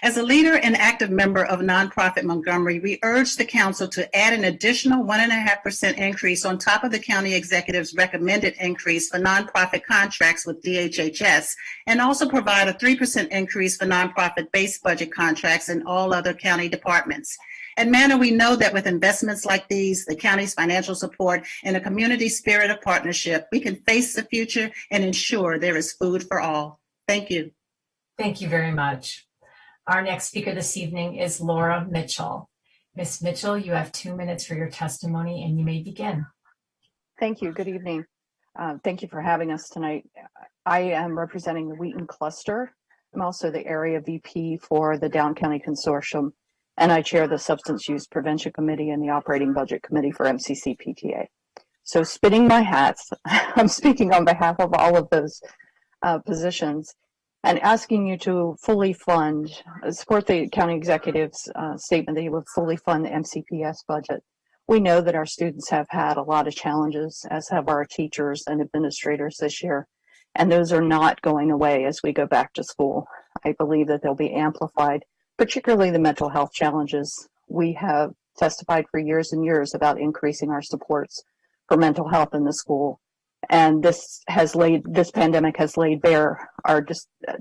As a leader and active member of nonprofit Montgomery, we urge the council to add an additional 1.5% increase on top of the county executive's recommended increase for nonprofit contracts with DHHS, and also provide a 3% increase for nonprofit base budget contracts in all other county departments. At Manna, we know that with investments like these, the county's financial support, and a community spirit of partnership, we can face the future and ensure there is food for all. Thank you. Thank you very much. Our next speaker this evening is Laura Mitchell. Ms. Mitchell, you have 2 minutes for your testimony and you may begin. Thank you. Good evening. Thank you for having us tonight. I am representing the Wheaton Cluster. I'm also the Area VP for the Down County Consortium, and I chair the Substance Use Prevention Committee and the Operating Budget Committee for MCC PTA. So spinning my hats, I'm speaking on behalf of all of those positions, and asking you to fully fund, support the county executive's statement that he will fully fund the MCPS budget. We know that our students have had a lot of challenges, as have our teachers and administrators this year, and those are not going away as we go back to school. I believe that they'll be amplified, particularly the mental health challenges. We have testified for years and years about increasing our supports for mental health in the school. And this pandemic has laid bare our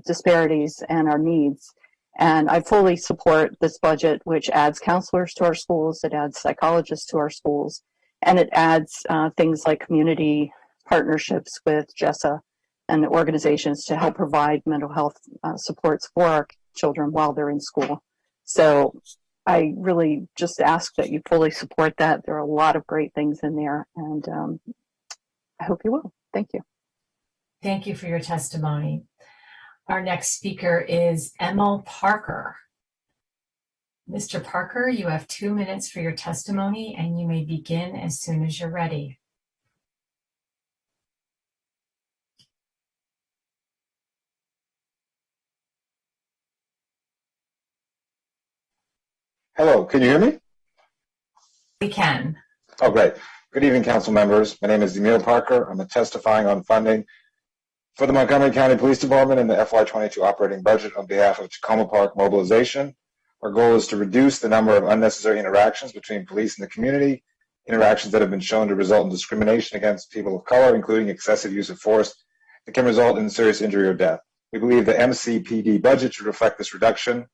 disparities and our needs. And I fully support this budget, which adds counselors to our schools, it adds psychologists to our schools, and it adds things like community partnerships with JESA and the organizations to help provide mental health supports for our children while they're in school. So I really just ask that you fully support that. There are a lot of great things in there, and I hope you will. Thank you. Thank you for your testimony. Our next speaker is Emil Parker. Mr. Parker, you have 2 minutes for your testimony and you may begin as soon as you're ready. Hello, can you hear me? We can. Oh, great. Good evening, council members. My name is Emil Parker. I'm testifying on funding For the Montgomery County Police Department and the FY22 operating budget on behalf of Tacoma Park Mobilization, our goal is to reduce the number of unnecessary interactions between police and the community, interactions that have been shown to result in discrimination against people of color, including excessive use of force that can result in serious injury or death. We believe the MCPD budget should reflect this reduction.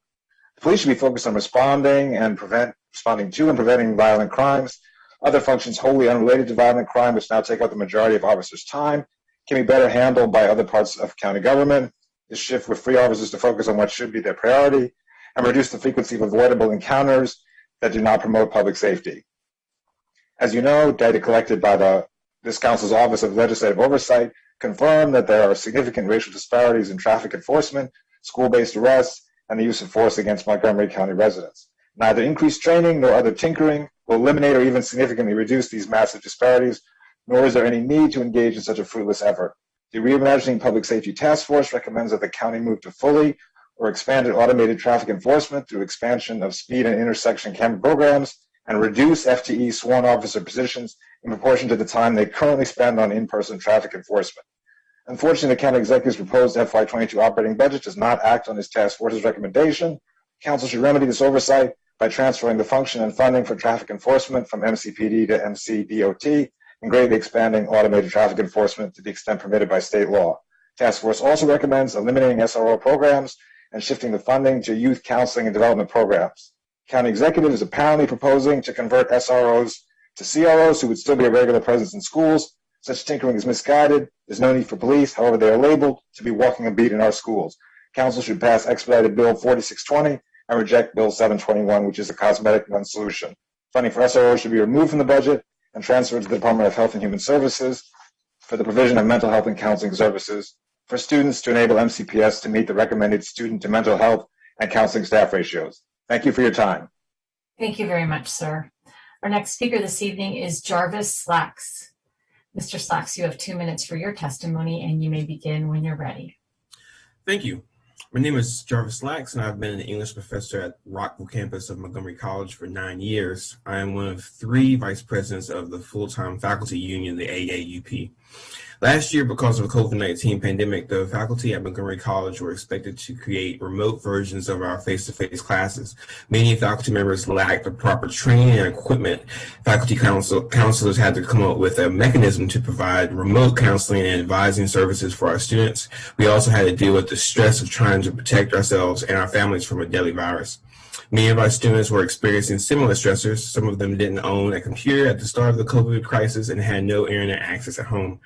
The police should be focused on responding to and preventing violent crimes. Other functions wholly unrelated to violent crime, which now take up the majority of officers' time, can be better handled by other parts of county government. This shift would free officers to focus on what should be their priority and reduce the frequency of avoidable encounters that do not promote public safety. As you know, data collected by this council's Office of Legislative Oversight confirm that there are significant racial disparities in traffic enforcement, school-based arrests, and the use of force against Montgomery County residents. Neither increased training nor other tinkering will eliminate or even significantly reduce these massive disparities, nor is there any need to engage in such a fruitless effort. The Reimagining Public Safety Task Force recommends that the county move to fully or expanded automated traffic enforcement through expansion of speed and intersection camera programs and reduce FTE sworn officer positions in proportion to the time they currently spend on in-person traffic enforcement. Unfortunately, the county executive's proposed FY22 operating budget does not act on this task force's recommendation. Council should remedy this oversight by transferring the function and funding for traffic enforcement from MCPD to MCDOT and greatly expanding automated traffic enforcement to the extent permitted by state law. Task force also recommends eliminating SRO programs and shifting the funding to youth counseling and development programs. County executive is apparently proposing to convert SROs to CROs who would still be a regular presence in schools. Such tinkering is misguided. There's no need for police, however they are labeled, to be walking a beat in our schools. Council should pass expedited Bill 4620 and reject Bill 721, which is a cosmetic non-solution. Funding for SROs should be removed from the budget and transferred to the Department of Health and Human Services for the provision of mental health and counseling services for students to enable MCPS to meet the recommended student to mental health and counseling staff ratios. Thank you for your time. Thank you very much, sir. Our next speaker this evening is Jarvis Slacks. Mr. Slacks, you have 2 minutes for your testimony, and you may begin when you're ready. Thank you. My name is Jarvis Slacks, and I've been an English professor at Rockville campus of Montgomery College for 9 years. I am one of 3 vice presidents of the full-time faculty union, the AAUP. Last year, because of the COVID-19 pandemic, the faculty at Montgomery College were expected to create remote versions of our face-to-face classes. Many faculty members lacked the proper training and equipment. Faculty counselors had to come up with a mechanism to provide remote counseling and advising services for our students. We also had to deal with the stress of trying to protect ourselves and our families from a deadly virus. Many of our students were experiencing similar stressors. Some of them didn't own a computer at the start of the COVID crisis and had no internet access at home.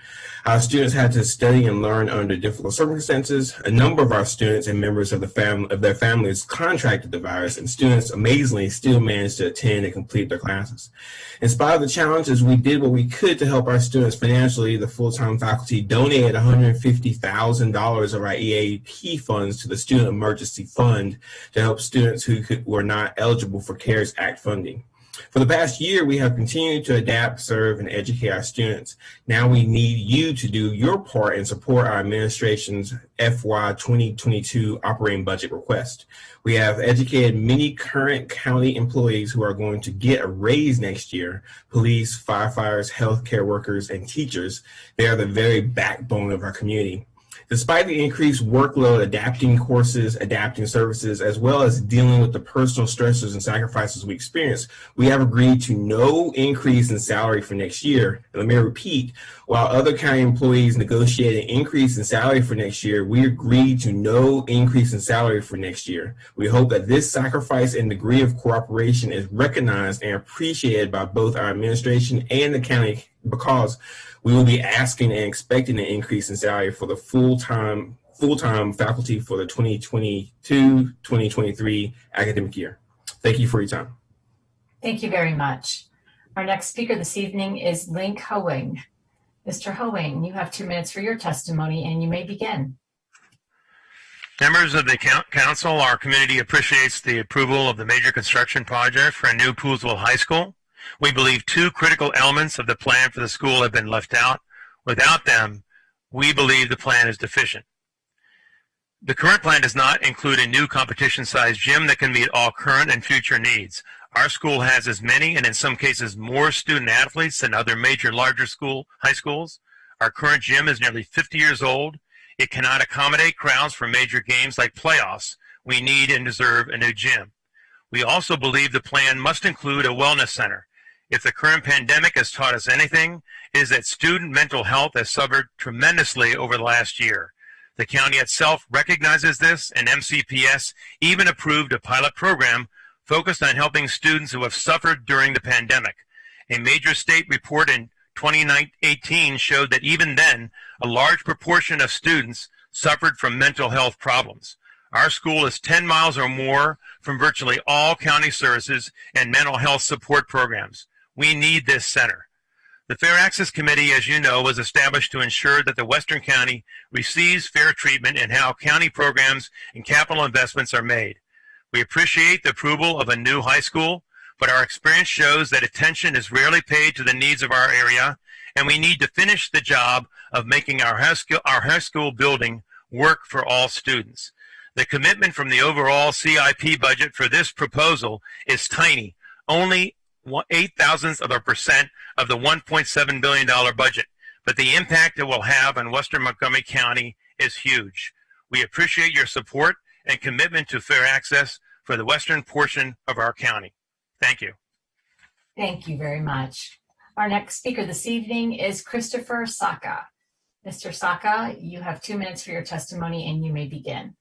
Our students had to study and learn under difficult circumstances. A number of our students and members of their families contracted the virus, and students amazingly still managed to attend and complete their classes. In spite of the challenges, we did what we could to help our students financially. The full-time faculty donated $150,000 of our EAP funds to the Student Emergency Fund to help students who were not eligible for CARES Act funding. For the past year, we have continued to adapt, serve, and educate our students. Now we need you to do your part and support our administration's FY22 operating budget request. We have educated many current county employees who are going to get a raise next year: police, firefighters, healthcare workers, and teachers. They are the very backbone of our community. Despite the increased workload, adapting courses, adapting services, as well as dealing with the personal stresses and sacrifices we experience, we have agreed to no increase in salary for next year. And let me repeat, while other county employees negotiated an increase in salary for next year, we agreed to no increase in salary for next year. We hope that this sacrifice and degree of cooperation is recognized and appreciated by both our administration and the county, because we will be asking and expecting an increase in salary for the full-time faculty for the 2022-2023 academic year. Thank you for your time. Thank you very much. Our next speaker this evening is Link Hoeing. Mr. Hoeing, you have 2 minutes for your testimony, and you may begin. Members of the council, our community appreciates the approval of the major construction project for a new Poolsville High School. We believe 2 critical elements of the plan for the school have been left out. Without them, we believe the plan is deficient. The current plan does not include a new competition-sized gym that can meet all current and future needs. Our school has as many, and in some cases more, student athletes than other major larger high schools. Our current gym is nearly 50 years old. It cannot accommodate crowds for major games like playoffs. We need and deserve a new gym. We also believe the plan must include a wellness center. If the current pandemic has taught us anything, it is that student mental health has suffered tremendously over the last year. The county itself recognizes this, and MCPS even approved a pilot program focused on helping students who have suffered during the pandemic. A major state report in 2018 showed that even then, a large proportion of students suffered from mental health problems. Our school is 10 miles or more from virtually all county services and mental health support programs. We need this center. The Fair Access Committee, as you know, was established to ensure that the Western County receives fair treatment in how county programs and capital investments are made. We appreciate the approval of a new high school, but our experience shows that attention is rarely paid to the needs of our area, and we need to finish the job of making our high school building work for all students. The commitment from the overall CIP budget for this proposal is tiny, only 0.08% of the $1.7 billion budget, but the impact it will have on Western Montgomery County is huge. We appreciate your support and commitment to fair access for the western portion of our county. Thank you. Thank you very much. Our next speaker this evening is Christopher Saka. Mr. Saka, you have 2 minutes for your testimony and you may begin.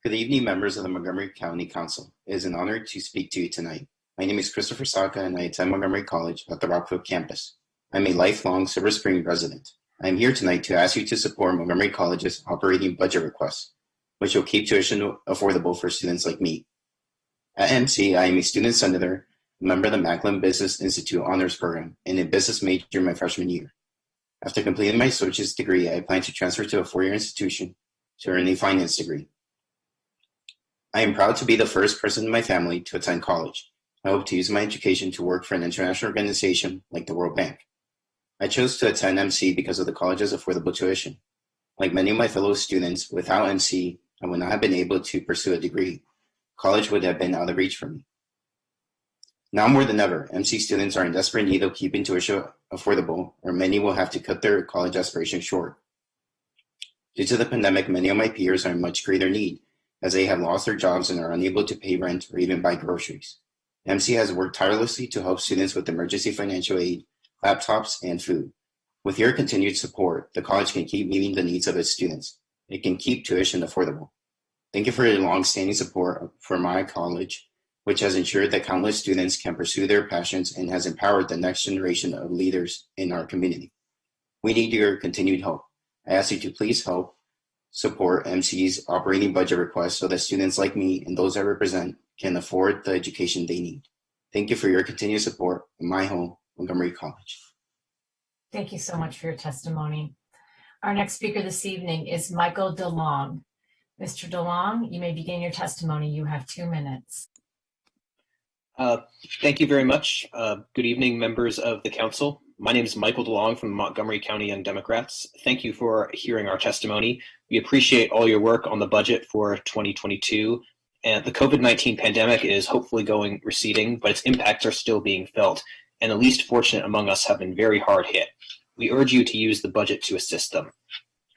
Good evening, members of the Montgomery County Council. It is an honor to speak to you tonight. My name is Christopher Saka and I attend Montgomery College at the Rockville campus. I'm a lifelong Silver Spring resident. I am here tonight to ask you to support Montgomery College's operating budget request, which will keep tuition affordable for students like me. At MC, I am a student senator, a member of the Macklin Business Institute Honors Program, and a business major my freshman year. After completing my associate's degree, I plan to transfer to a four-year institution to earn a finance degree. I am proud to be the first person in my family to attend college. I hope to use my education to work for an international organization like the World Bank. I chose to attend MC because of the college's affordable tuition. Like many of my fellow students, without MC, I would not have been able to pursue a degree. College would have been out of reach for me. Now more than ever, MC students are in desperate need of keeping tuition affordable, or many will have to cut their college aspirations short. Due to the pandemic, many of my peers are in much greater need, as they have lost their jobs and are unable to pay rent or even buy groceries. MC has worked tirelessly to help students with emergency financial aid, laptops, and food. With your continued support, the college can keep meeting the needs of its students. It can keep tuition affordable. Thank you for your long-standing support for my college, which has ensured that countless students can pursue their passions and has empowered the next generation of leaders in our community. We need your continued help. I ask you to please help support MC's operating budget request so that students like me and those I represent can afford the education they need. Thank you for your continued support in my home, Montgomery College. Thank you so much for your testimony. Our next speaker this evening is Michael Delong. Mr. Delong, you may begin your testimony. You have 2 minutes. Thank you very much. Good evening, members of the council. My name is Michael DeLong from the Montgomery County Young Democrats. Thank you for hearing our testimony. We appreciate all your work on the budget for 2022. And the COVID-19 pandemic is hopefully receding, but its impacts are still being felt. And the least fortunate among us have been very hard hit. We urge you to use the budget to assist them.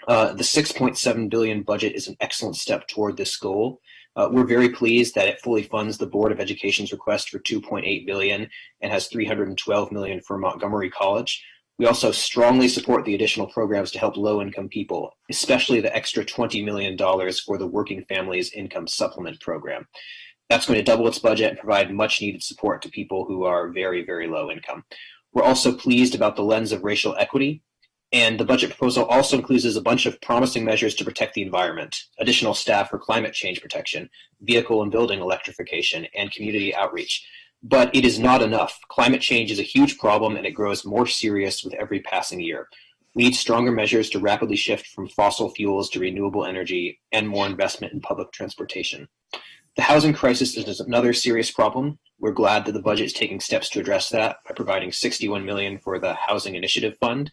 The $6.7 billion budget is an excellent step toward this goal. We're very pleased that it fully funds the Board of Education's request for $2.8 billion and has $312 million for Montgomery College. We also strongly support the additional programs to help low-income people, especially the extra $20 million for the Working Families Income Supplement Program. That's going to double its budget and provide much-needed support to people who are very, very low income. We're also pleased about the lens of racial equity. And the budget proposal also includes a bunch of promising measures to protect the environment, additional staff for climate change protection, vehicle and building electrification, and community outreach. But it is not enough. Climate change is a huge problem and it grows more serious with every passing year. We need stronger measures to rapidly shift from fossil fuels to renewable energy and more investment in public transportation. The housing crisis is another serious problem. We're glad that the budget is taking steps to address that by providing $61 million for the Housing Initiative Fund.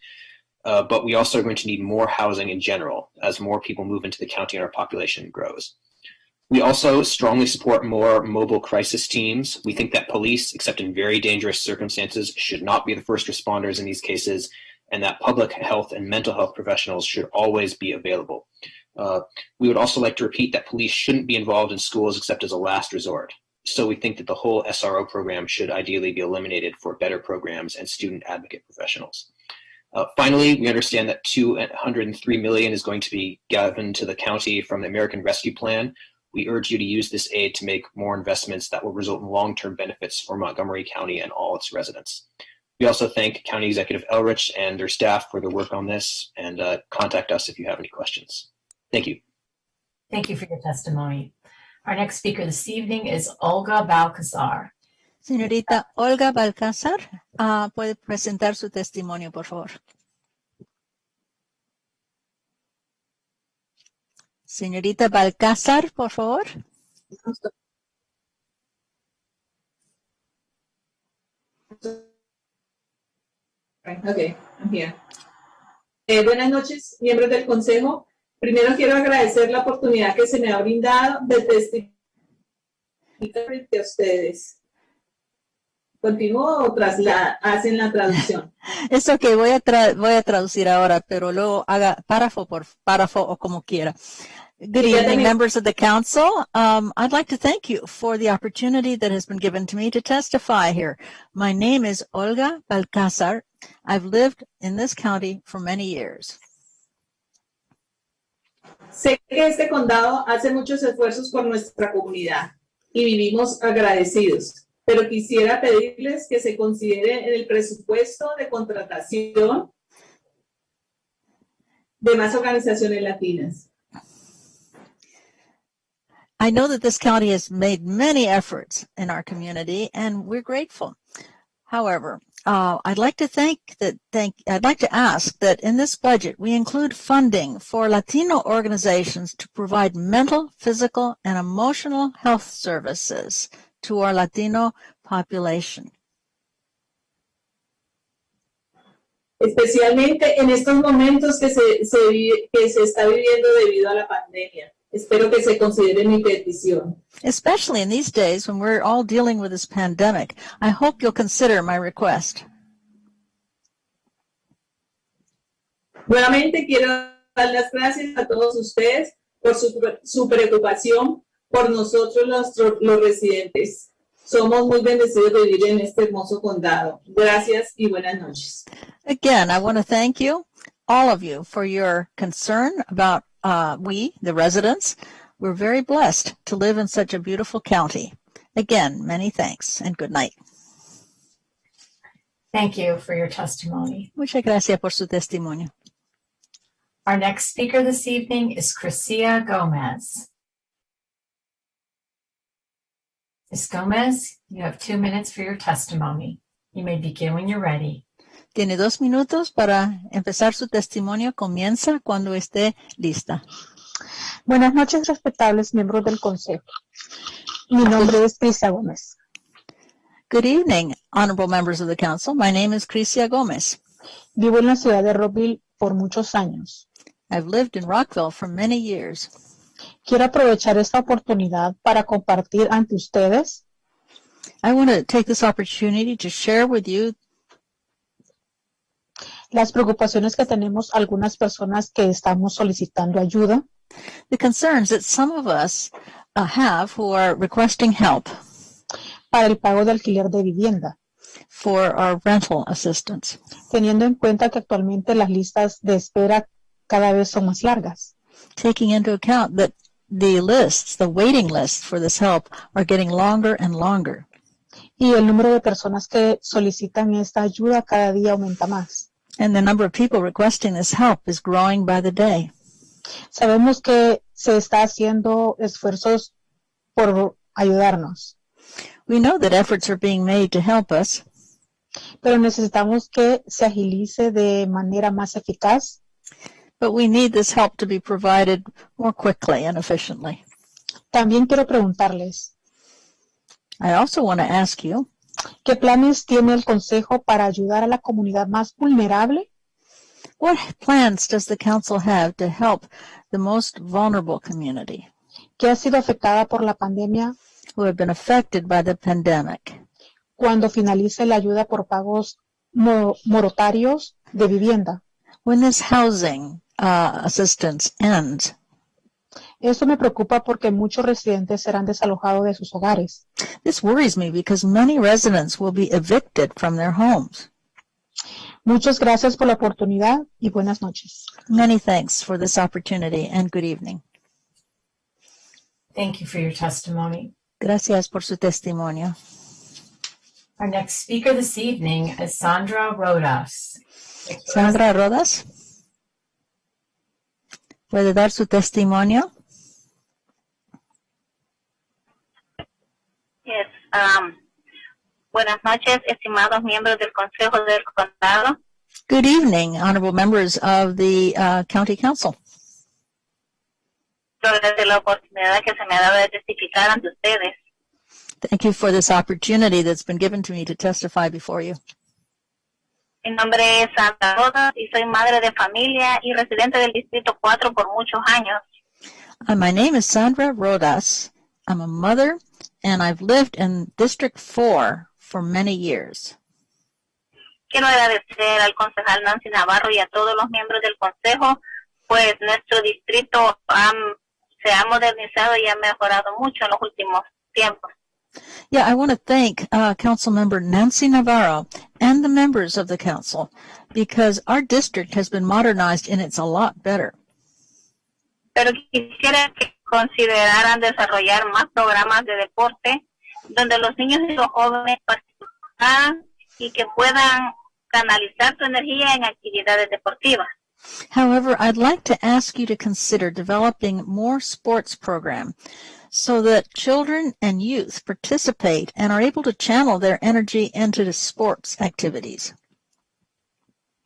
But we also are going to need more housing in general as more people move into the county and our population grows. We also strongly support more mobile crisis teams. We think that police, except in very dangerous circumstances, should not be the first responders in these cases. and that public health and mental health professionals should always be available. We would also like to repeat that police shouldn't be involved in schools except as a last resort. So we think that the whole SRO program should ideally be eliminated for better programs and student advocate professionals. Finally, we understand that $203 million is going to be given to the county from the American Rescue Plan. We urge you to use this aid to make more investments that will result in long-term benefits for Montgomery County and all its residents. We also thank County Executive Elrich and their staff for their work on this, and contact us if you have any questions. Thank you. Thank you for your testimony. Our next speaker this evening is Olga Balcazar. Señorita Olga Balcázar, puede presentar su testimonio, por favor. Señorita Balcázar, por favor. Okay, I'm here. Buenas noches, miembros del Consejo. Primero quiero agradecer la oportunidad que se me ha brindado de testificar frente a ustedes. ¿Continúo o hacen la traducción? Es ok, voy a traducir ahora, pero luego haga párrafo por párrafo o como quiera. Good evening, members of the council. I'd like to thank you for the opportunity that has been given to me to testify here. My name is Olga Balcázar. I've lived in this county for many years. Sé que este condado hace muchos esfuerzos por nuestra comunidad y vivimos agradecidos, pero quisiera pedirles que se considere en el presupuesto de contratación de más organizaciones latinas. I know that this county has made many efforts in our community, and we're grateful. However, I'd like to ask that in this budget we include funding for Latino organizations to provide mental, physical, and emotional health services to our Latino population. Especialmente en estos momentos que se está viviendo debido a la pandemia. Espero que se considere mi petición. Especially in these days when we're all dealing with this pandemic, I hope you'll consider my request. Nuevamente quiero dar las gracias a todos ustedes por su preocupación por nosotros los residentes. Somos muy bendecidos de vivir en este hermoso condado. Gracias y buenas noches. Again, I want to thank you, all of you, for your concern about we, the residents. We're very blessed to live in such a beautiful county. Again, many thanks and good night. Thank you for your testimony. Muchas gracias por su testimonio. Our next speaker this evening is Christia Gomez. Ms. Gomez, you have 2 minutes for your testimony. You may begin when you're ready. Tiene 2 minutos para empezar su testimonio. Comienza cuando esté lista. Buenas noches, respetables miembros del Consejo. Mi nombre es Christia Gomez. Good evening, honorable members of the council. My name is Christia Gomez. Vivo en la ciudad de Rockville por muchos años. I've lived in Rockville for many years. Quiero aprovechar esta oportunidad para compartir ante ustedes. I want to take this opportunity to share with you las preocupaciones que tenemos algunas personas que estamos solicitando ayuda. The concerns that some of us have who are requesting help para el pago de alquiler de vivienda. For our rental assistance. Teniendo en cuenta que actualmente las listas de espera cada vez son más largas. Taking into account that the waiting lists for this help are getting longer and longer. Y el número de personas que solicitan esta ayuda cada día aumenta más. And the number of people requesting this help is growing by the day. Sabemos que se está haciendo esfuerzos por ayudarnos. We know that efforts are being made to help us. Pero necesitamos que se agilice de manera más eficaz. But we need this help to be provided more quickly and efficiently. También quiero preguntarles. I also want to ask you. ¿Qué planes tiene el Consejo para ayudar a la comunidad más vulnerable? What plans does the council have to help the most vulnerable community? Que ha sido afectada por la pandemia. Who have been affected by the pandemic. Cuando finalice la ayuda por pagos moratorios de vivienda. When this housing assistance ends. Esto me preocupa porque muchos residentes serán desalojados de sus hogares. This worries me because many residents will be evicted from their homes. Muchas gracias por la oportunidad y buenas noches. Many thanks for this opportunity and good evening. Thank you for your testimony. Gracias por su testimonio. Our next speaker this evening is Sandra Rodas. Sandra Rodas, ¿puede dar su testimonio? Yes. Buenas noches, estimados miembros del Consejo del Condado. Good evening, honorable members of the County Council. Gracias la oportunidad que se me ha dado de testificar ante ustedes. Thank you for this opportunity that's been given to me to testify before you. Mi nombre es Sandra Rodas y soy madre de familia y residente del Distrito 4 por muchos años. My name is Sandra Rodas. I'm a mother, and I've lived in District 4 for many years. Quiero agradecer al concejal Nancy Navarro y a todos los miembros del consejo, pues nuestro distrito se ha modernizado y ha mejorado mucho en los últimos tiempos. Yeah, I want to thank Councilmember Nancy Navarro and the members of the council because our district has been modernized and it's a lot better. Pero quisiera que consideraran desarrollar más programas de deporte donde los niños y los jóvenes participen y que puedan canalizar su energía en actividades deportivas. However, I'd like to ask you to consider developing more sports programs so that children and youth participate and are able to channel their energy into the sports activities.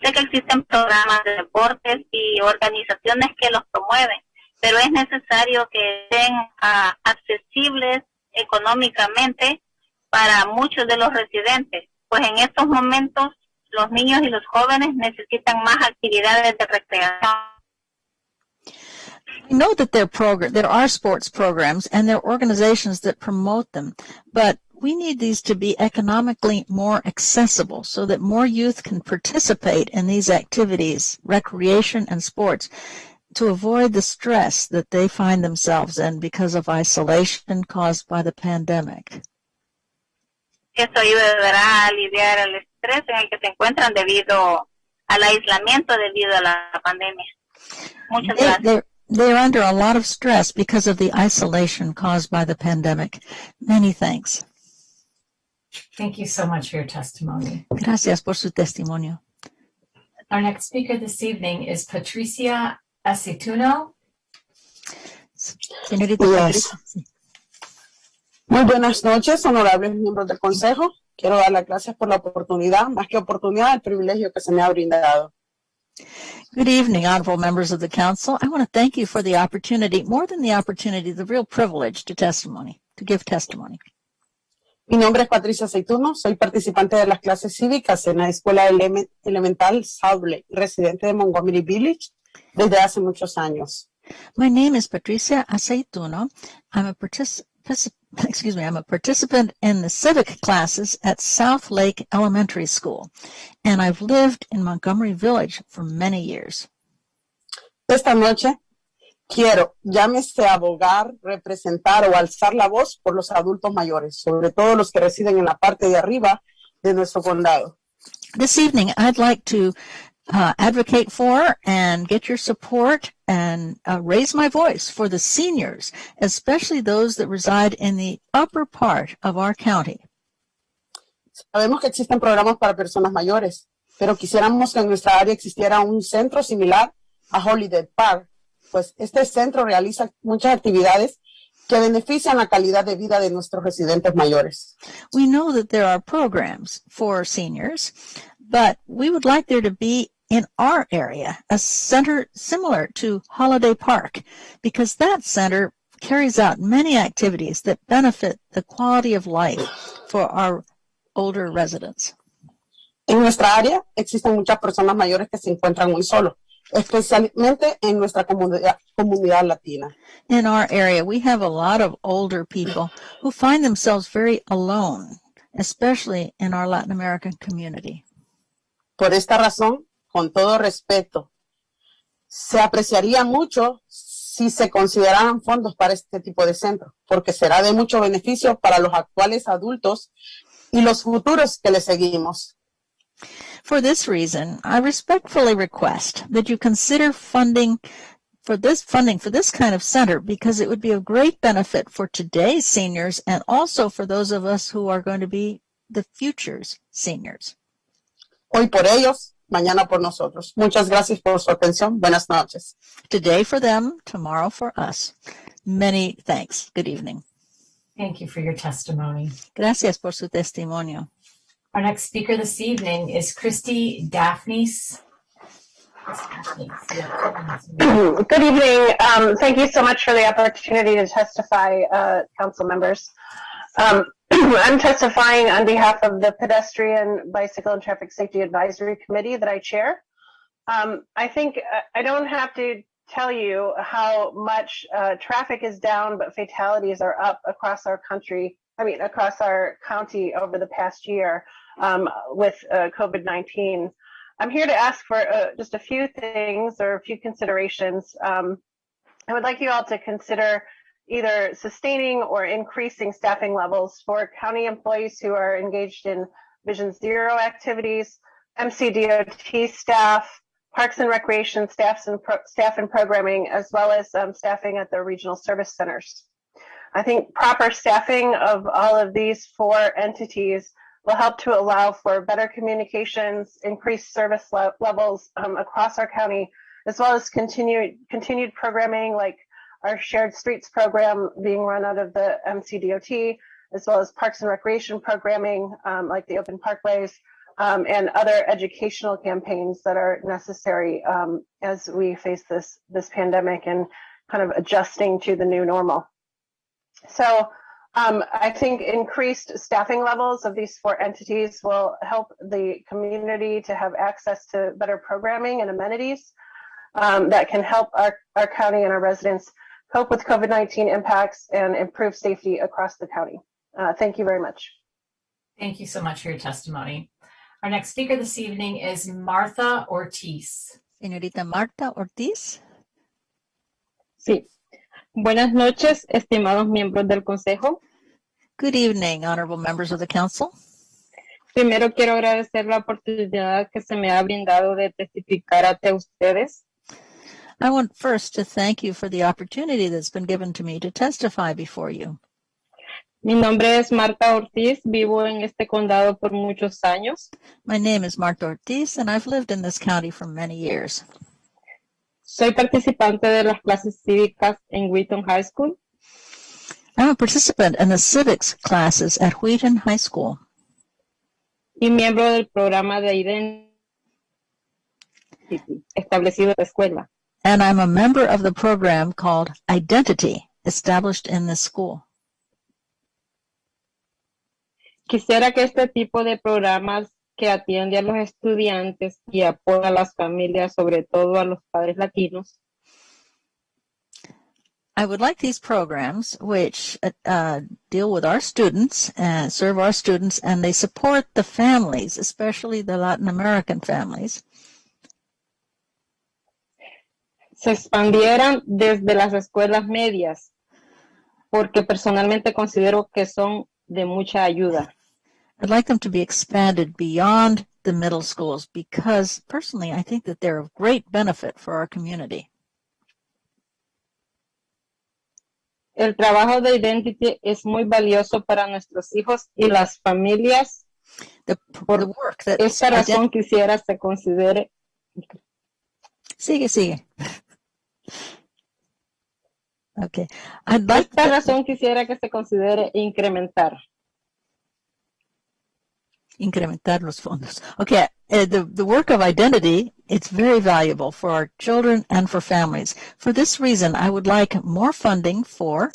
Sé que existen programas de deportes y organizaciones que los promueven, pero es necesario que estén accesibles económicamente para muchos de los residentes, pues en estos momentos los niños y los jóvenes necesitan más actividades de recreación. I know that there are sports programs and there are organizations that promote them, but we need these to be economically more accessible so that more youth can participate in these activities, recreation and sports, to avoid the stress that they find themselves in because of isolation caused by the pandemic. Esto ayudará a aliviar el estrés en el que se encuentran debido al aislamiento debido a la pandemia. Muchas gracias. They're under a lot of stress because of the isolation caused by the pandemic. Many thanks. Thank you so much for your testimony. Gracias por su testimonio. Our next speaker this evening is Patricia Aceituno. Señorita Patricia. Muy buenas noches, honorables miembros del Consejo. Quiero dar las gracias por la oportunidad, más que oportunidad, el privilegio que se me ha brindado. Good evening, honorable members of the council. I want to thank you for the opportunity, more than the opportunity, the real privilege to give testimony. Mi nombre es Patricia Aceituno, soy participante de las clases cívicas en la Escuela Elemental South Lake, residente de Montgomery Village desde hace muchos años. My name is Patricia Aceituno. I'm a participant in the civic classes at South Lake Elementary School, and I've lived in Montgomery Village for many years. Esta noche quiero, llámese abogar, representar o alzar la voz por los adultos mayores, sobre todo los que residen en la parte de arriba de nuestro condado. This evening, I'd like to advocate for and get your support and raise my voice for the seniors, especially those that reside in the upper part of our county. Sabemos que existen programas para personas mayores, pero quisiéramos que en nuestra área existiera un centro similar a Holiday Park, pues este centro realiza muchas actividades que benefician la calidad de vida de nuestros residentes mayores. We know that there are programs for seniors, but we would like there to be in our area a center similar to Holiday Park, because that center carries out many activities that benefit the quality of life for our older residents. En nuestra área existen muchas personas mayores que se encuentran muy solos, especialmente en nuestra comunidad latina. In our area, we have a lot of older people who find themselves very alone, especially in our Latin American community. Por esta razón, con todo respeto, se apreciaría mucho si se consideraran fondos para este tipo de centros, porque será de mucho beneficio para los actuales adultos y los futuros que le seguimos. For this reason, I respectfully request that you consider funding for this kind of center, because it would be of great benefit for today's seniors and also for those of us who are going to be the future's seniors. Hoy por ellos, mañana por nosotros. Muchas gracias por su atención. Buenas noches. Today for them, tomorrow for us. Many thanks. Good evening. Thank you for your testimony. Gracias por su testimonio. Our next speaker this evening is Christia Gomez. Good evening. Thank you so much for the opportunity to testify, council members. I'm testifying on behalf of the Pedestrian, Bicycle, and Traffic Safety Advisory Committee that I chair. I think I don't have to tell you how much traffic is down, but fatalities are up across our country, across our county over the past year with COVID-19. I'm here to ask for just a few things or a few considerations. I would like you all to consider either sustaining or increasing staffing levels for county employees who are engaged in Vision Zero activities, MCDOT staff, Parks and Recreation staff and programming, as well as staffing at the regional service centers. I think proper staffing of all of these four entities will help to allow for better communications, increased service levels across our county, as well as continued programming like our Shared Streets program being run out of the MCDOT, as well as Parks and Recreation programming like the Open Parkways, and other educational campaigns that are necessary as we face this pandemic and kind of adjusting to the new normal. So I think increased staffing levels of these four entities will help the community to have access to better programming and amenities that can help our county and our residents cope with COVID-19 impacts and improve safety across the county. Thank you very much. Thank you so much for your testimony. Our next speaker this evening is Martha Ortiz. Señorita Marta Ortiz. Sí. Buenas noches, estimados miembros del Consejo. Good evening, honorable members of the Council. Primero quiero agradecer la oportunidad que se me ha brindado de testificar ante ustedes. I want first to thank you for the opportunity that's been given to me to testify before you. Mi nombre es Marta Ortiz, vivo en este condado por muchos años. My name is Marta Ortiz, and I've lived in this county for many years. Soy participante de las clases cívicas en Wheaton High School. I'm a participant in the civics classes at Wheaton High School. Y miembro del programa de Identity establecido en la escuela. And I'm a member of the program called Identity, established in this school. Quisiera que este tipo de programas que atiende a los estudiantes y apoya a las familias, sobre todo a los padres latinos. I would like these programs which deal with our students and serve our students, and they support the families, especially the Latin American families. Se expandieran desde las escuelas medias, porque personalmente considero que son de mucha ayuda. I'd like them to be expanded beyond the middle schools because, personally, I think that they're of great benefit for our community. El trabajo de Identity es muy valioso para nuestros hijos y las familias. Por esta razón quisiera se considere. Sigue. Okay. Por esta razón quisiera que se considere incrementar los fondos. Okay, the work of Identity, it's very valuable for our children and for families. For this reason, I would like more funding for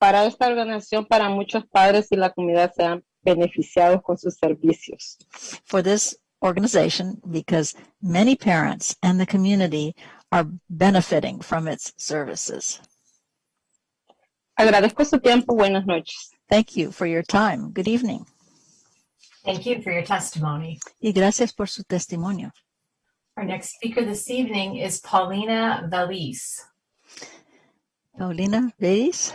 para esta organización, para muchos padres y la comunidad sean beneficiados con sus servicios. For this organization, because many parents and the community are benefiting from its services. Agradezco su tiempo. Buenas noches. Thank you for your time. Good evening. Thank you for your testimony. Y gracias por su testimonio. Our next speaker this evening is Paulina Veliz. Paulina Veliz.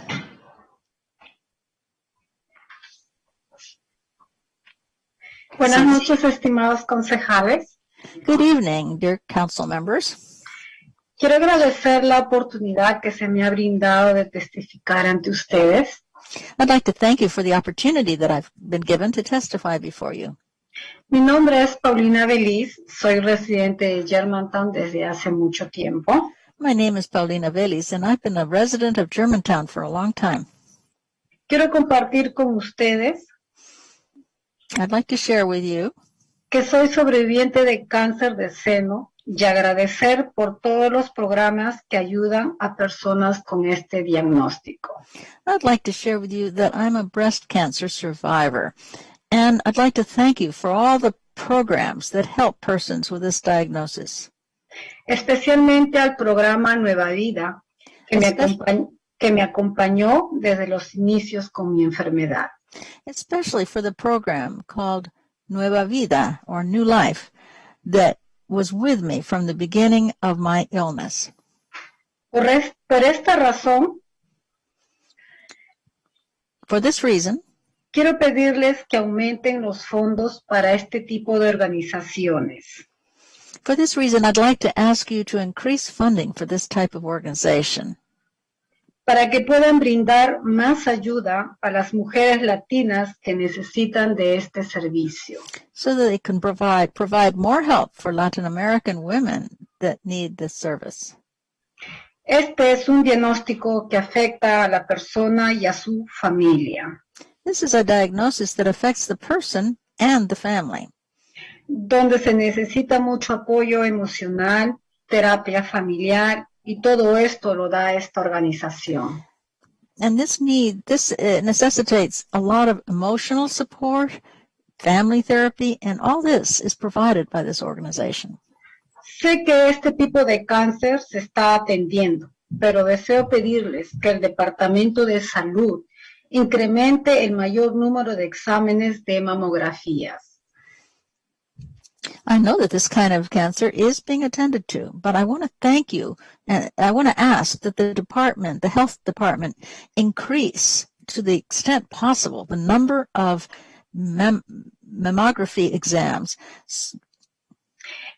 Buenas noches, estimados concejales. Good evening, dear council members. Quiero agradecer la oportunidad que se me ha brindado de testificar ante ustedes. I'd like to thank you for the opportunity that I've been given to testify before you. Mi nombre es Paulina Veliz. Soy residente de Germantown desde hace mucho tiempo. My name is Paulina Veliz, and I've been a resident of Germantown for a long time. Quiero compartir con ustedes I'd like to share with you que soy sobreviviente de cáncer de seno y agradecer por todos los programas que ayudan a personas con este diagnóstico. I'd like to share with you that I'm a breast cancer survivor, and I'd like to thank you for all the programs that help persons with this diagnosis. Especialmente al programa Nueva Vida, que me acompañó desde los inicios con mi enfermedad. Especially for the program called Nueva Vida, or New Life, that was with me from the beginning of my illness. Por esta razón, for this reason, quiero pedirles que aumenten los fondos para este tipo de organizaciones. For this reason, I'd like to ask you to increase funding for this type of organization, para que puedan brindar más ayuda a las mujeres latinas que necesitan de este servicio. so that they can provide more help for Latin American women that need this service. Este es un diagnóstico que afecta a la persona y a su familia, This is a diagnosis that affects the person and the family, donde se necesita mucho apoyo emocional, terapia familiar, y todo esto lo da esta organización. and this necessitates a lot of emotional support, family therapy, and all this is provided by this organization. Sé que este tipo de cáncer se está atendiendo, pero deseo pedirles que el Departamento de Salud incremente el mayor número de exámenes de mamografías. I know that this kind of cancer is being attended to, but I want to thank you, and I want to ask that the health department, increase to the extent possible the number of mammography exams,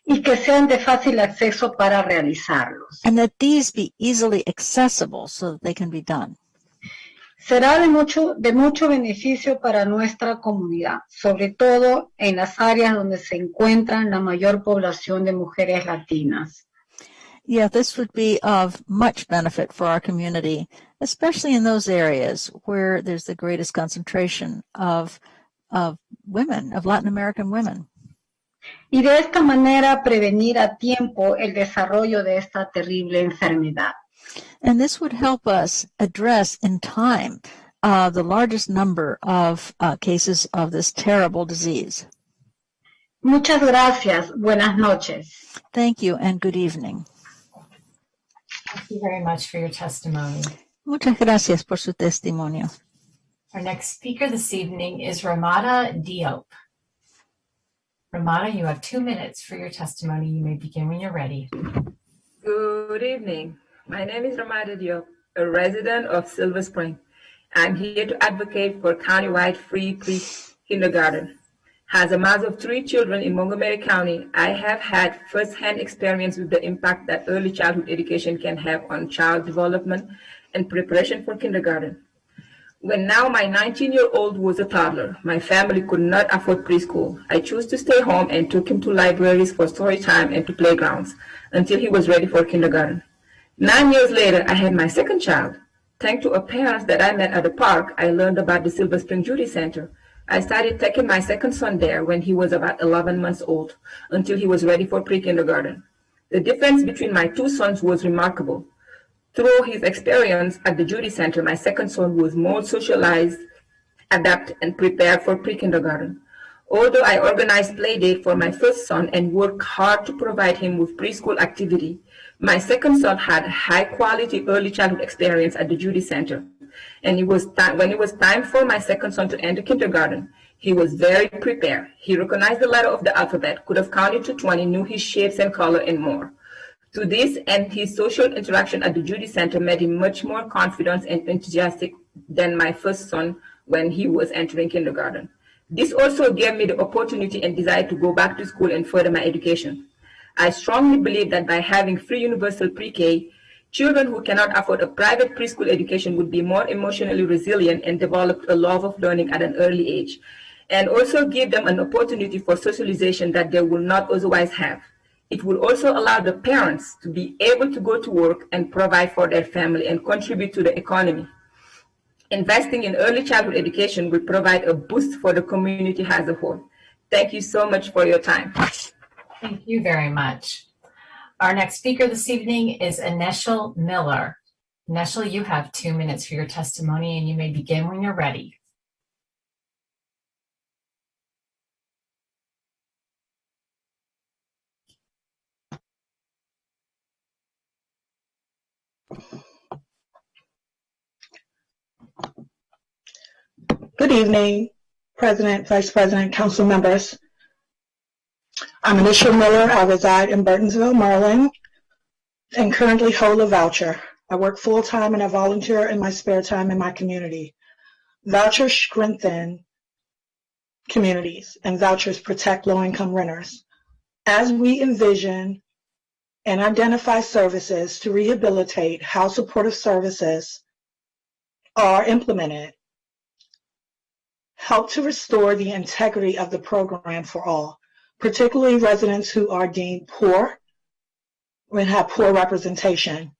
y que sean de fácil acceso para realizarlos. and that these be easily accessible so that they can be done. Será de mucho beneficio para nuestra comunidad, sobre todo en las áreas donde se encuentran la mayor población de mujeres latinas. Yeah, this would be of much benefit for our community, especially in those areas where there's the greatest concentration of women, of Latin American women. Y de esta manera prevenir a tiempo el desarrollo de esta terrible enfermedad. And this would help us address in time the largest number of cases of this terrible disease. Muchas gracias. Buenas noches. Thank you and good evening. Thank you very much for your testimony. Muchas gracias por su testimonio. Our next speaker this evening is Ramada Diop. Ramada, you have 2 minutes for your testimony. You may begin when you're ready. Good evening. My name is Ramada Diop, a resident of Silver Spring. I'm here to advocate for countywide free pre-kindergarten. As a mother of 3 children in Montgomery County, I have had first-hand experience with the impact that early childhood education can have on child development and preparation for kindergarten. When now my 19-year-old was a toddler, my family could not afford preschool. I chose to stay home and took him to libraries for story time and to playgrounds until he was ready for kindergarten. 9 years later, I had my second child. Thanks to a parent that I met at the park, I learned about the Silver Spring Judy Center. I started taking my second son there when he was about 11 months old until he was ready for pre-kindergarten. The difference between my 2 sons was remarkable. Through his experience at the Judy Center, my second son was more socialized, adapted, and prepared for pre-kindergarten. Although I organized play date for my first son and worked hard to provide him with preschool activity, my second son had high-quality early childhood experience at the Judy Center. And when it was time for my second son to enter kindergarten, he was very prepared. He recognized the letter of the alphabet, could have counted to 20, knew his shapes and color and more. To this and his social interaction at the Judy Center made him much more confident and enthusiastic than my first son when he was entering kindergarten. This also gave me the opportunity and desire to go back to school and further my education. I strongly believe that by having free universal pre-K, children who cannot afford a private preschool education would be more emotionally resilient and develop a love of learning at an early age, and also give them an opportunity for socialization that they will not otherwise have. It will also allow the parents to be able to go to work and provide for their family and contribute to the economy. Investing in early childhood education will provide a boost for the community as a whole. Thank you so much for your time. Thank you very much. Our next speaker this evening is Anisha Miller. Anisha, you have 2 minutes for your testimony, and you may begin when you're ready. Good evening, President, Vice President, Council members. I'm Anisha Miller. I reside in Burtonsville, Maryland, and currently hold a voucher. I work full-time and I volunteer in my spare time in my community. Vouchers strengthen communities and vouchers protect low-income renters. As we envision and identify services to rehabilitate how supportive services are implemented, help to restore the integrity of the program for all, particularly residents who are deemed poor and have poor representation,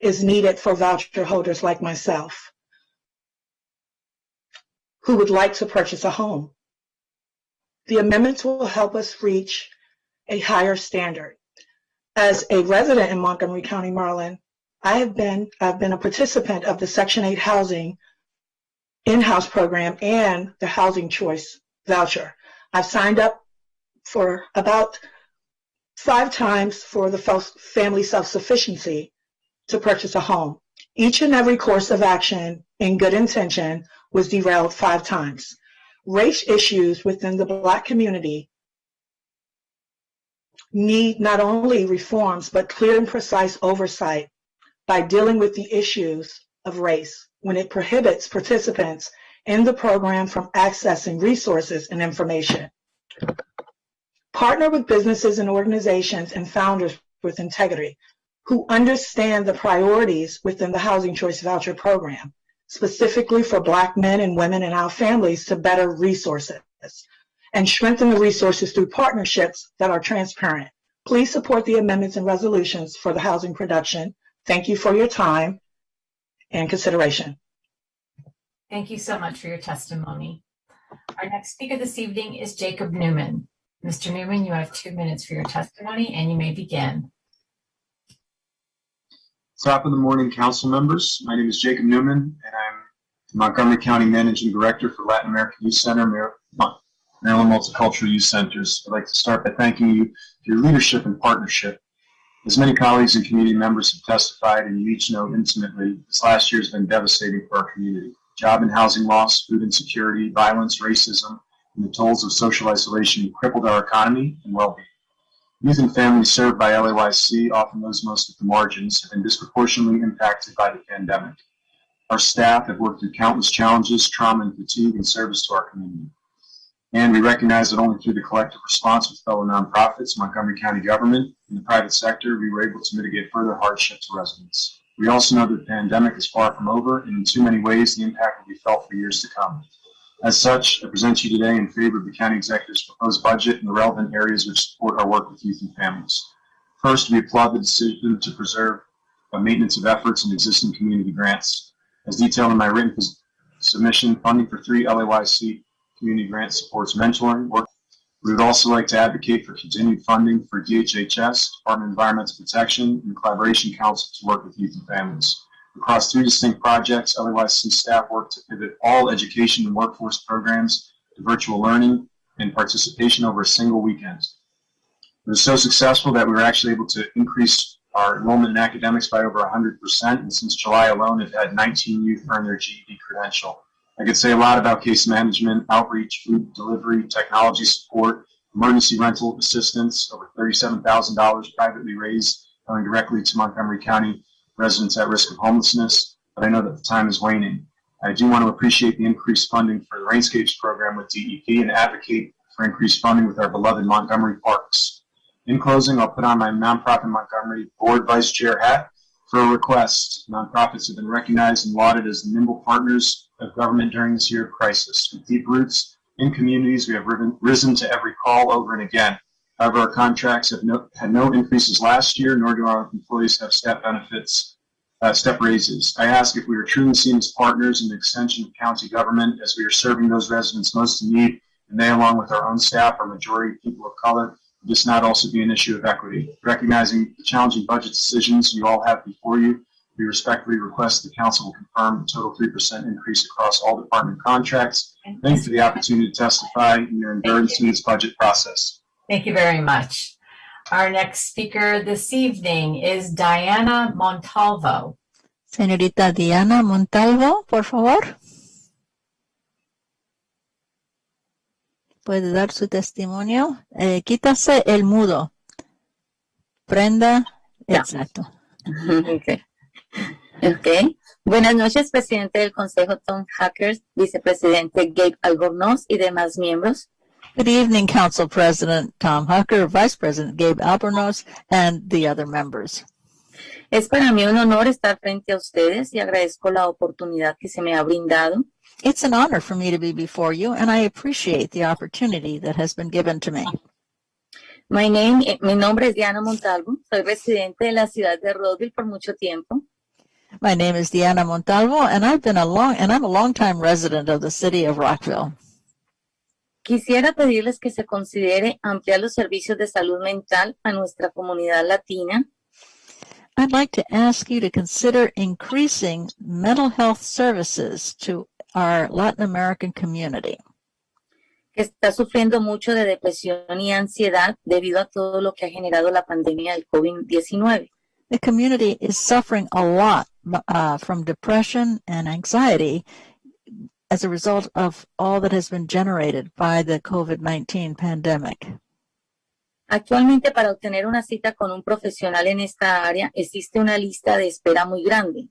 is needed for voucher holders like myself who would like to purchase a home. The amendments will help us reach a higher standard. As a resident in Montgomery County, Maryland, I've been a participant of the Section 8 housing in-house program and the housing choice voucher. I've signed up for about 5 times for the family self-sufficiency to purchase a home. Each and every course of action in good intention was derailed 5 times. Race issues within the Black community need not only reforms, but clear and precise oversight by dealing with the issues of race when it prohibits participants in the program from accessing resources and information. Partner with businesses and organizations and founders with integrity who understand the priorities within the Housing Choice Voucher program, specifically for Black men and women and our families to better resources and strengthen the resources through partnerships that are transparent. Please support the amendments and resolutions for the housing production. Thank you for your time and consideration. Thank you so much for your testimony. Our next speaker this evening is Jacob Newman. Mr. Newman, you have 2 minutes for your testimony, and you may begin. Top of the morning, council members. My name is Jacob Newman, and I'm the Montgomery County Managing Director for Latin American Youth Center, Maryland Multicultural Youth Centers. I'd like to start by thanking you for your leadership and partnership. As many colleagues and community members have testified, and you each know intimately, this last year has been devastating for our community. Job and housing loss, food insecurity, violence, racism, and the tolls of social isolation crippled our economy and well-being. Youth and families served by LAYC, often those most at the margins, have been disproportionately impacted by the pandemic. Our staff have worked through countless challenges, trauma, and fatigue in service to our community. And we recognize that only through the collective response with fellow nonprofits, Montgomery County government, and the private sector, we were able to mitigate further hardship to residents. We also know that the pandemic is far from over, and in too many ways, the impact will be felt for years to come. As such, I present you today in favor of the county executive's proposed budget and the relevant areas which support our work with youth and families. First, we applaud the decision to preserve maintenance of efforts and existing community grants. As detailed in my written submission, funding for 3 LAYC community grants supports mentoring work. We would also like to advocate for continued funding for DHHS, Department of Environmental Protection, and the Collaboration Council to work with youth and families. Across 3 distinct projects, LAYC staff work to pivot all education and workforce programs to virtual learning and participation over a single weekend. It was so successful that we were actually able to increase our enrollment in academics by over 100%, and since July alone have had 19 youth earn their GED credential. I could say a lot about case management, outreach, food delivery, technology support, emergency rental assistance, over $37,000 privately raised, going directly to Montgomery County residents at risk of homelessness, but I know that the time is waning. I do want to appreciate the increased funding for the Rainscapes program with DEP and advocate for increased funding with our beloved Montgomery parks. In closing, I'll put on my nonprofit Montgomery board vice chair hat for a request. Nonprofits have been recognized and lauded as nimble partners of government during this year of crisis. With deep roots in communities, we have risen to every call over and again. However, our contracts have had no increases last year, nor do our employees have step raises. I ask if we are truly seen as partners in the extension of county government as we are serving those residents most in need, and they, along with our own staff, are majority people of color. This not also be an issue of equity. Recognizing the challenging budget decisions you all have before you, we respectfully request the council will confirm the total 3% increase across all department contracts. Thank you for the opportunity to testify and your endurance in this budget process. Thank you very much. Our next speaker this evening is Diana Montalvo. Señorita Diana Montalvo, por favor. Puede dar su testimonio. Quítase el mudo. Prenda. Ya. Exacto. Okay. Buenas noches, presidente del Consejo Tom Hackers, vicepresidente Gabe Albornoz y demás miembros. Good evening, Council President Tom Hucker, Vice President Gabe Albornoz, and the other members. Es para mí un honor estar frente a ustedes y agradezco la oportunidad que se me ha brindado. It's an honor for me to be before you, and I appreciate the opportunity that has been given to me. Mi nombre es Diana Montalvo. Soy residente de la ciudad de Rother por mucho tiempo. My name is Diana Montalvo, and I'm a long-time resident of the city of Rockville. Quisiera pedirles que se considere ampliar los servicios de salud mental a nuestra comunidad latina. I'd like to ask you to consider increasing mental health services to our Latin American community, Que está sufriendo mucho de depresión y ansiedad debido a todo lo que ha generado la pandemia del COVID-19. The community is suffering a lot from depression and anxiety as a result of all that has been generated by the COVID-19 pandemic. Actualmente, para obtener una cita con un profesional en esta área, existe una lista de espera muy grande.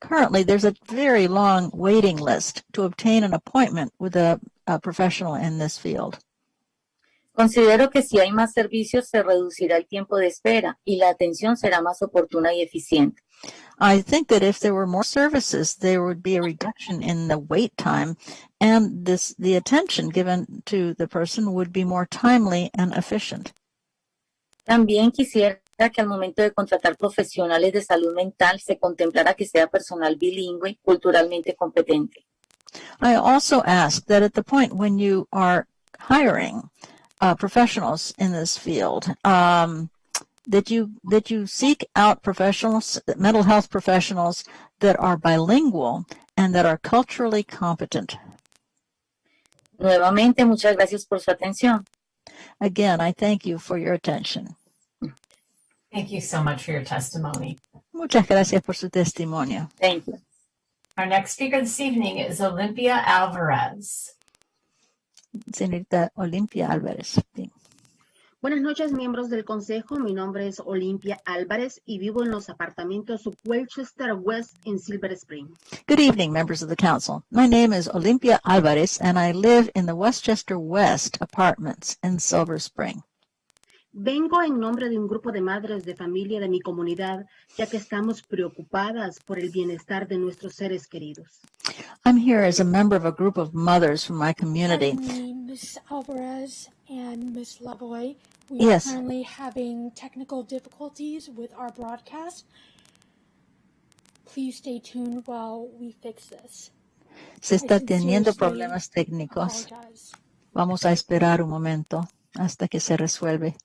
Currently, there's a very long waiting list to obtain an appointment with a professional in this field. Considero que si hay más servicios, se reducirá el tiempo de espera y la atención será más oportuna y eficiente. I think that if there were more services, there would be a reduction in the wait time, and the attention given to the person would be more timely and efficient. También quisiera que al momento de contratar profesionales de salud mental se contemplara que sea personal bilingüe, culturalmente competente. I also ask that at the point when you are hiring professionals in this field, that you seek out professionals, mental health professionals that are bilingual and that are culturally competent. Nuevamente, muchas gracias por su atención. Again, I thank you for your attention. Thank you so much for your testimony. Muchas gracias por su testimonio. Thank you. Our next speaker this evening is Olympia Alvarez. Señorita Olympia Álvarez. Sí. Buenas noches, miembros del Consejo. Mi nombre es Olympia Álvarez y vivo en los apartamentos Welchester West en Silver Spring. Good evening, members of the council. My name is Olympia Álvarez, and I live in the Westchester West apartments in Silver Spring. Vengo en nombre de un grupo de madres de familia de mi comunidad, ya que estamos preocupadas por el bienestar de nuestros seres queridos. I'm here as a member of a group of mothers from my community. Hi, Ms. Alvarez and Ms. Lavoy. We Yes. are currently having technical difficulties with our broadcast. Please stay tuned while we fix this. Se está I teniendo sincerely problemas técnicos. apologize. Vamos a esperar un momento hasta que se resuelve.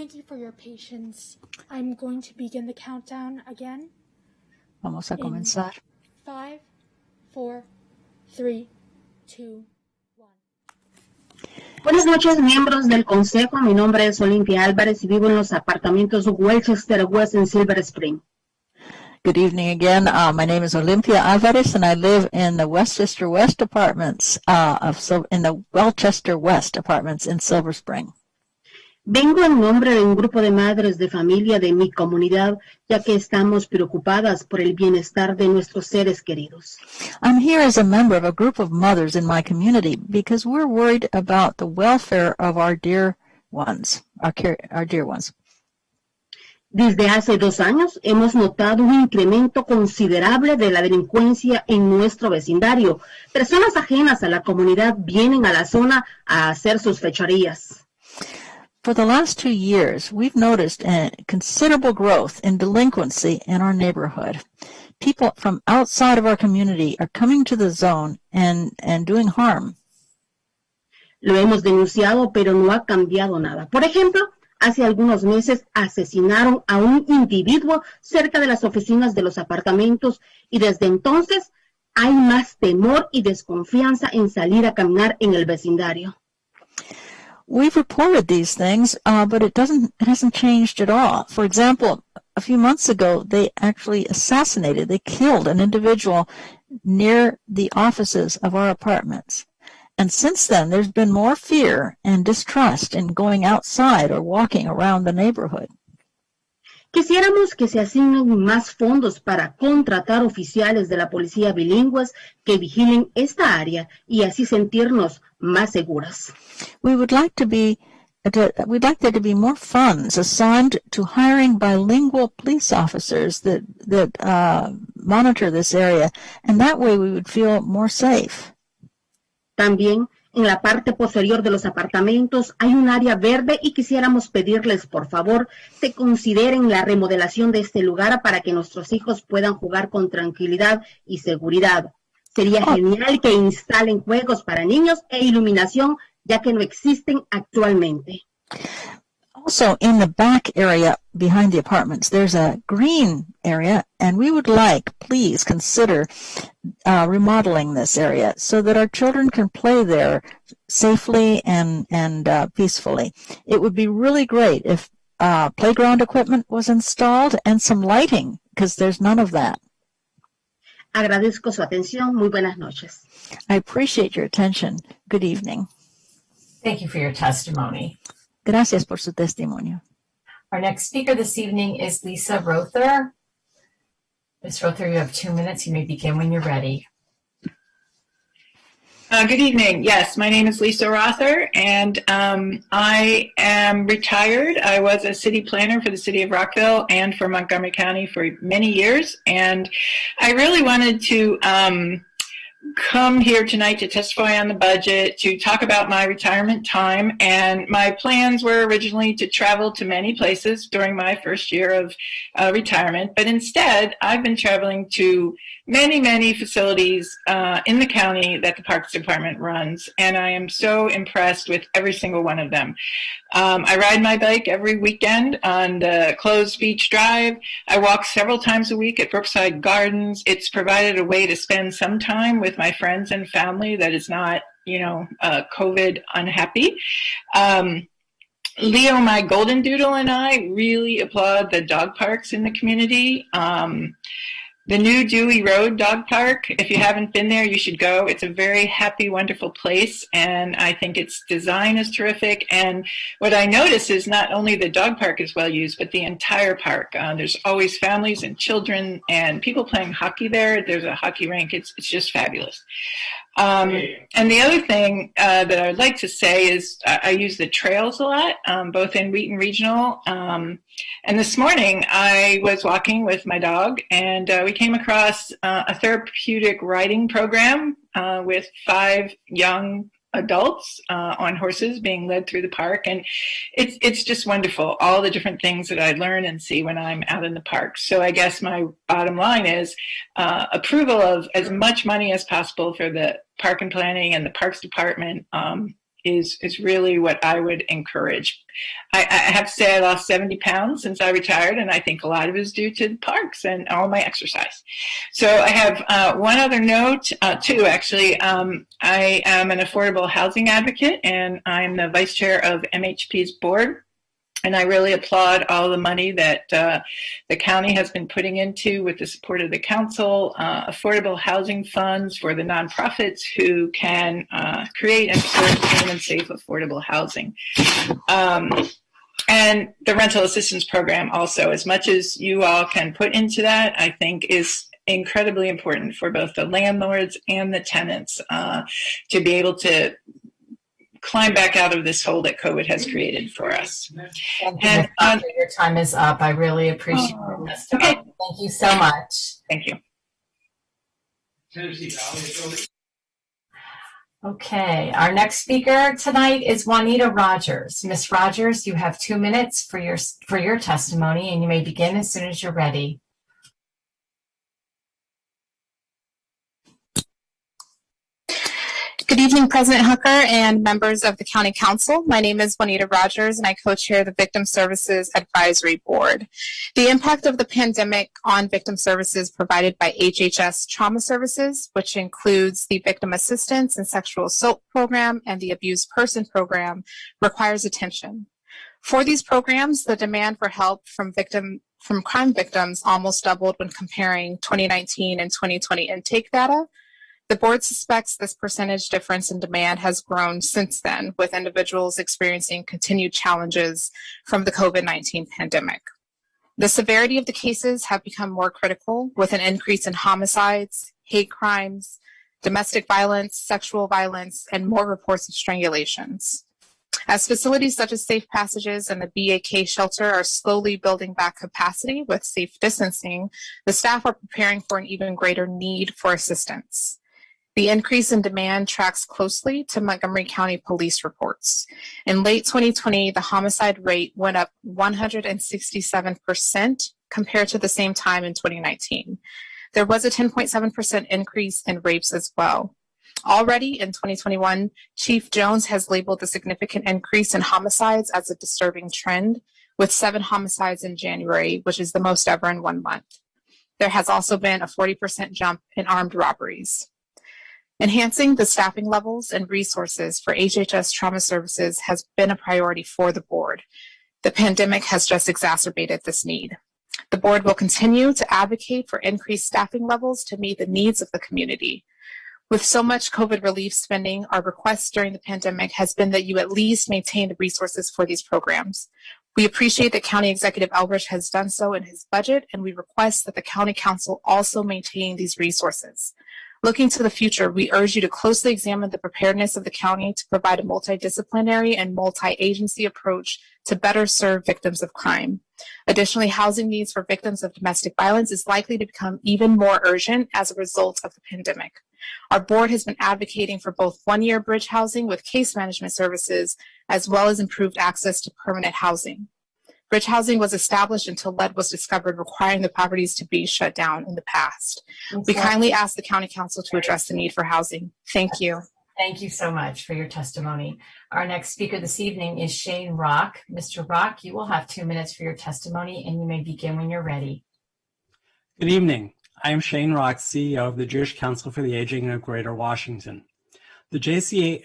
thank you for your patience. I'm going to begin the countdown again. Vamos a comenzar. 5, 4, 3, 2, 1. Buenas noches, miembros del Consejo. Mi nombre es Olimpia Álvarez y vivo en los apartamentos Welchester West en Silver Spring. Good evening again. My name is Olympia Alvarez, and I live in the Westchester West apartments in the Welchester West apartments in Silver Spring. Vengo en nombre de un grupo de madres de familia de mi comunidad, ya que estamos preocupadas por el bienestar de nuestros seres queridos. I'm here as a member of a group of mothers in my community because we're worried about the welfare of our dear ones, our dear ones. Desde hace 2 años hemos notado un incremento considerable de la delincuencia en nuestro vecindario. Personas ajenas a la comunidad vienen a la zona a hacer sus fechorías. For the last 2 years, we've noticed a considerable growth in delinquency in our neighborhood. People from outside of our community are coming to the zone and doing harm. Lo hemos denunciado, pero no ha cambiado nada. Por ejemplo, hace algunos meses asesinaron a un individuo cerca de las oficinas de los apartamentos y desde entonces hay más temor y desconfianza en salir a caminar en el vecindario. We've reported these things, but it hasn't changed at all. For example, a few months ago, they actually they killed an individual near the offices of our apartments. And since then, there's been more fear and distrust in going outside or walking around the neighborhood. Quisiéramos que se asignen más fondos para contratar oficiales de la policía bilingües que vigilen esta área y así sentirnos más seguras. We'd like there to be more funds assigned to hiring bilingual police officers that monitor this area, and that way we would feel more safe. También en la parte posterior de los apartamentos hay un área verde y quisiéramos pedirles, por favor, que consideren la remodelación de este lugar para que nuestros hijos puedan jugar con tranquilidad y seguridad. Sería genial que instalen juegos para niños e iluminación, ya que no existen actualmente. Also, in the back area behind the apartments, there's a green area, and we would like, please consider remodeling this area so that our children can play there safely and peacefully. It would be really great if playground equipment was installed and some lighting, because there's none of that. Agradezco su atención. Muy buenas noches. I appreciate your attention. Good evening. Thank you for your testimony. Gracias por su testimonio. Our next speaker this evening is Lisa Rother. Ms. Rother, you have 2 minutes. You may begin when you're ready. Good evening. Yes, my name is Lisa Rother, and I am retired. I was a city planner for the city of Rockville and for Montgomery County for many years, and I really wanted to come here tonight to testify on the budget, to talk about my retirement time. And my plans were originally to travel to many places during my first year of retirement. But instead, I've been traveling to many facilities in the county that the Parks Department runs. And I am so impressed with every single one of them. I ride my bike every weekend on the closed beach drive. I walk several times a week at Brookside Gardens. It's provided a way to spend some time with my friends and family that is not, COVID unhappy. Leo, my golden doodle, and I really applaud the dog parks in the community. The new Dewey Road Dog Park, if you haven't been there, you should go. It's a very happy, wonderful place, and I think its design is terrific. And what I notice is not only the dog park is well used, but the entire park. There's always families and children and people playing hockey there. There's a hockey rink. It's just fabulous. And the other thing that I would like to say is I use the trails a lot, both in Wheaton Regional. And this morning I was walking with my dog, and we came across a therapeutic riding program with 5 young adults on horses being led through the park. And it's just wonderful, all the different things that I learn and see when I'm out in the park. So I guess my bottom line is approval of as much money as possible for the park and planning and the Parks Department is really what I would encourage. I have to say I lost 70 pounds since I retired, and I think a lot of it is due to the parks and all my exercise. So I have one other note, two actually. I am an affordable housing advocate, and I'm the vice chair of MHP's board. And I really applaud all the money that the county has been putting into, with the support of the council, affordable housing funds for the nonprofits who can create and serve clean and safe affordable housing. And the rental assistance program also, as much as you all can put into that, I think is incredibly important for both the landlords and the tenants to be able to climb back out of this hole that COVID has created for us. Thank you, and your time is up. I really appreciate this. Okay. Thank you so much. Thank you. Okay, our next speaker tonight is Juanita Rogers. Miss Rogers, you have 2 minutes for your testimony, and you may begin as soon as you're ready. Good evening, President Hooker and members of the County Council. My name is Juanita Rogers, and I co-chair the Victim Services Advisory Board. The impact of the pandemic on victim services provided by HHS Trauma Services, which includes the Victim Assistance and Sexual Assault Program and the Abused Person Program, requires attention. For these programs, the demand for help from crime victims almost doubled when comparing 2019 and 2020 intake data. The board suspects this percentage difference in demand has grown since then, with individuals experiencing continued challenges from the COVID-19 pandemic. The severity of the cases have become more critical, with an increase in homicides, hate crimes, domestic violence, sexual violence, and more reports of strangulations. As facilities such as Safe Passages and the BAK shelter are slowly building back capacity with safe distancing, the staff are preparing for an even greater need for assistance. The increase in demand tracks closely to Montgomery County police reports. In late 2020, the homicide rate went up 167% compared to the same time in 2019. There was a 10.7% increase in rapes as well. Already in 2021, Chief Jones has labeled the significant increase in homicides as a disturbing trend, with 7 homicides in January, which is the most ever in 1 month. There has also been a 40% jump in armed robberies. Enhancing the staffing levels and resources for HHS Trauma Services has been a priority for the board. The pandemic has just exacerbated this need. The board will continue to advocate for increased staffing levels to meet the needs of the community. With so much COVID relief spending, our request during the pandemic has been that you at least maintain the resources for these programs. We appreciate that County Executive Elbridge has done so in his budget, and we request that the County Council also maintain these resources. Looking to the future, we urge you to closely examine the preparedness of the county to provide a multidisciplinary and multi-agency approach to better serve victims of crime. Additionally, housing needs for victims of domestic violence is likely to become even more urgent as a result of the pandemic. Our board has been advocating for both one-year bridge housing with case management services, as well as improved access to permanent housing. Bridge housing was established until lead was discovered, requiring the properties to be shut down in the past. We kindly ask the County Council to address the need for housing. Thank you. Thank you so much for your testimony. Our next speaker this evening is Shane Rock. Mr. Rock, you will have 2 minutes for your testimony, and you may begin when you're ready. Good evening. I am Shane Rock, CEO of the Jewish Council for the Aging of Greater Washington. The JCA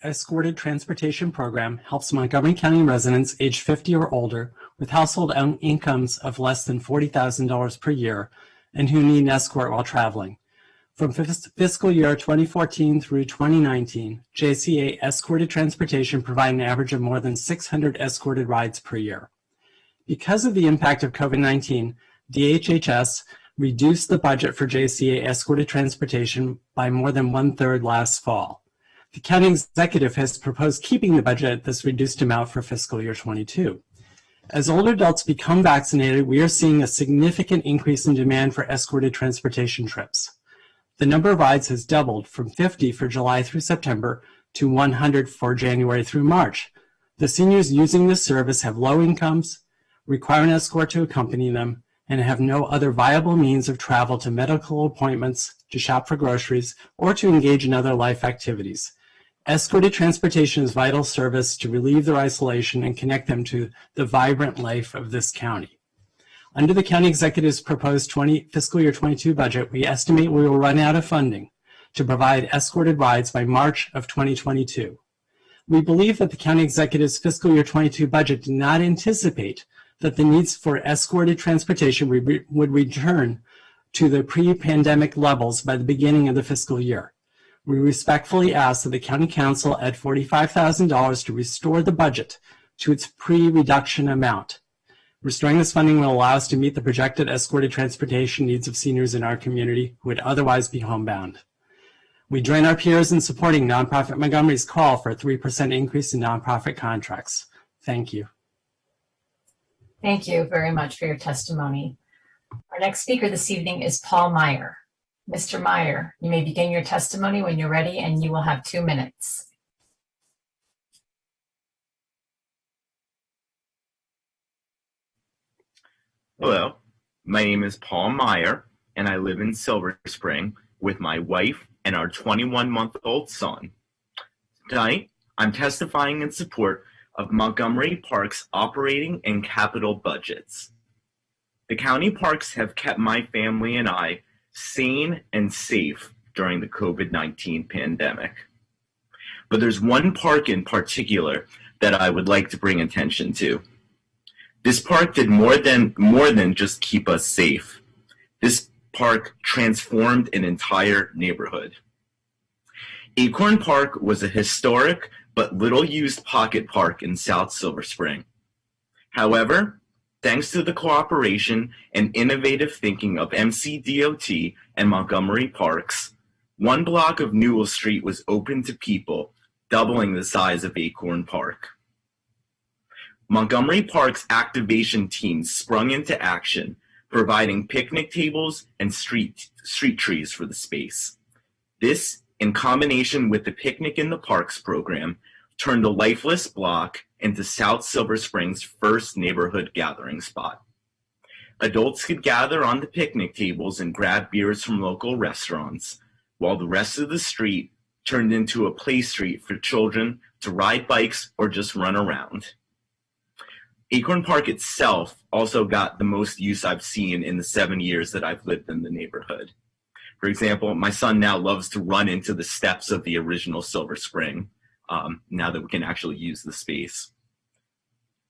Escorted Transportation Program helps Montgomery County residents age 50 or older with household incomes of less than $40,000 per year and who need an escort while traveling. From fiscal year 2014 through 2019, JCA Escorted Transportation provided an average of more than 600 escorted rides per year. Because of the impact of COVID-19, DHHS reduced the budget for JCA Escorted Transportation by more than 1/3 last fall. The county executive has proposed keeping the budget at this reduced amount for fiscal year 22. As older adults become vaccinated, we are seeing a significant increase in demand for escorted transportation trips. The number of rides has doubled from 50 for July through September to 100 for January through March. The seniors using this service have low incomes, require an escort to accompany them, and have no other viable means of travel to medical appointments, to shop for groceries, or to engage in other life activities. Escorted transportation is a vital service to relieve their isolation and connect them to the vibrant life of this county. Under the county executive's proposed fiscal year 22 budget, we estimate we will run out of funding to provide escorted rides by March of 2022. We believe that the county executive's fiscal year 22 budget did not anticipate that the needs for escorted transportation would return to the pre-pandemic levels by the beginning of the fiscal year. We respectfully ask that the County Council add $45,000 to restore the budget to its pre-reduction amount. Restoring this funding will allow us to meet the projected escorted transportation needs of seniors in our community who would otherwise be homebound. We join our peers in supporting Nonprofit Montgomery's call for a 3% increase in nonprofit contracts. Thank you. Thank you very much for your testimony. Our next speaker this evening is Paul Meyer. Mr. Meyer, you may begin your testimony when you're ready, and you will have 2 minutes. Hello, my name is Paul Meyer, and I live in Silver Spring with my wife and our 21-month-old son. Tonight, I'm testifying in support of Montgomery Park's operating and capital budgets. The county parks have kept my family and I sane and safe during the COVID-19 pandemic. But there's one park in particular that I would like to bring attention to. This park did more than just keep us safe. This park transformed an entire neighborhood. Acorn Park was a historic but little-used pocket park in South Silver Spring. However, thanks to the cooperation and innovative thinking of MCDOT and Montgomery Parks, one block of Newell Street was open to people, doubling the size of Acorn Park. Montgomery Park's activation team sprung into action, providing picnic tables and street trees for the space. This, in combination with the Picnic in the Parks program, turned a lifeless block into South Silver Spring's first neighborhood gathering spot. Adults could gather on the picnic tables and grab beers from local restaurants, while the rest of the street turned into a play street for children to ride bikes or just run around. Acorn Park itself also got the most use I've seen in the 7 years that I've lived in the neighborhood. For example, my son now loves to run into the steps of the original Silver Spring, now that we can actually use the space.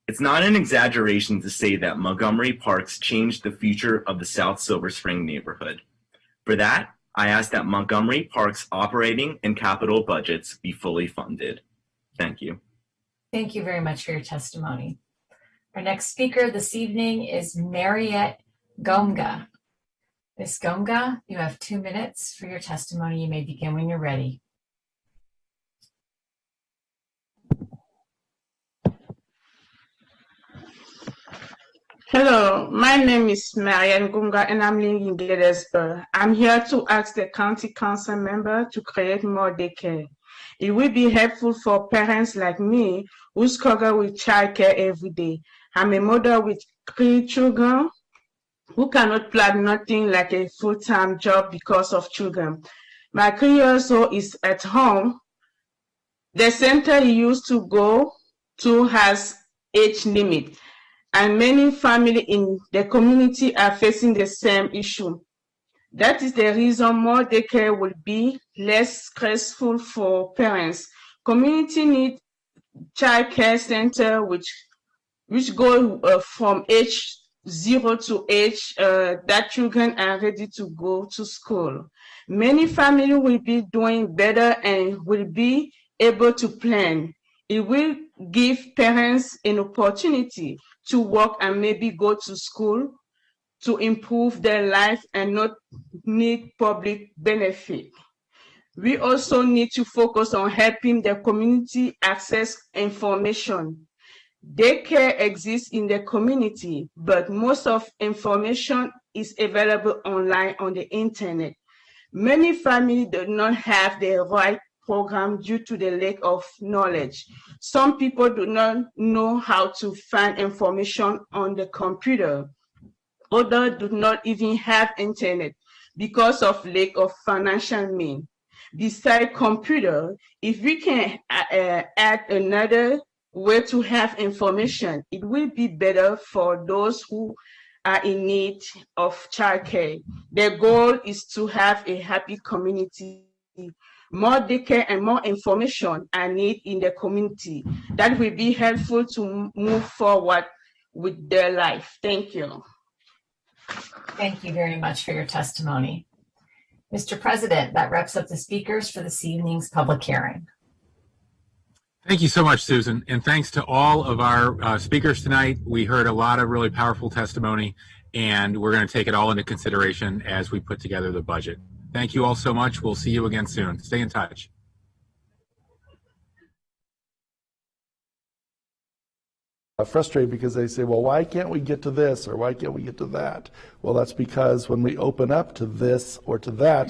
It's not an exaggeration to say that Montgomery Parks changed the future of the South Silver Spring neighborhood. For that, I ask that Montgomery Parks' operating and capital budgets be fully funded. Thank you. Thank you very much for your testimony. Our next speaker this evening is Mariette Gomga. Ms. Gomga, you have 2 minutes for your testimony. You may begin when you're ready. Hello, my name is Marianne Gunga and I'm living in Gladysburg. I'm here to ask the county council member to create more daycare. It will be helpful for parents like me who struggle with childcare every day. I'm a mother with 3 children who cannot plan nothing like a full-time job because of children. My 3-year-old is at home. The center he used to go to has age limit, and many families in the community are facing the same issue. That is the reason more daycare will be less stressful for parents. Community need child care center which go from age 0 to age that children are ready to go to school. Many families will be doing better and will be able to plan. It will give parents an opportunity to work and maybe go to school to improve their life and not need public benefit. We also need to focus on helping the community access information. Daycare exists in the community, but most of information is available online on the internet. Many families do not have the right program due to the lack of knowledge. Some people do not know how to find information on the computer. Others do not even have internet because of lack of financial means. beside computer, if we can add another way to have information, it will be better for those who are in need of childcare. The goal is to have a happy community. More daycare and more information are needed in the community. That will be helpful to move forward with their life. Thank you. Thank you very much for your testimony. Mr. President, that wraps up the speakers for this evening's public hearing. Thank you so much, Susan, and thanks to all of our speakers tonight. We heard a lot of really powerful testimony, and we're going to take it all into consideration as we put together the budget. Thank you all so much. We'll see you again soon. Stay in touch. Frustrated because they say, well, why can't we get to this or why can't we get to that? Well, that's because when we open up to this or to that,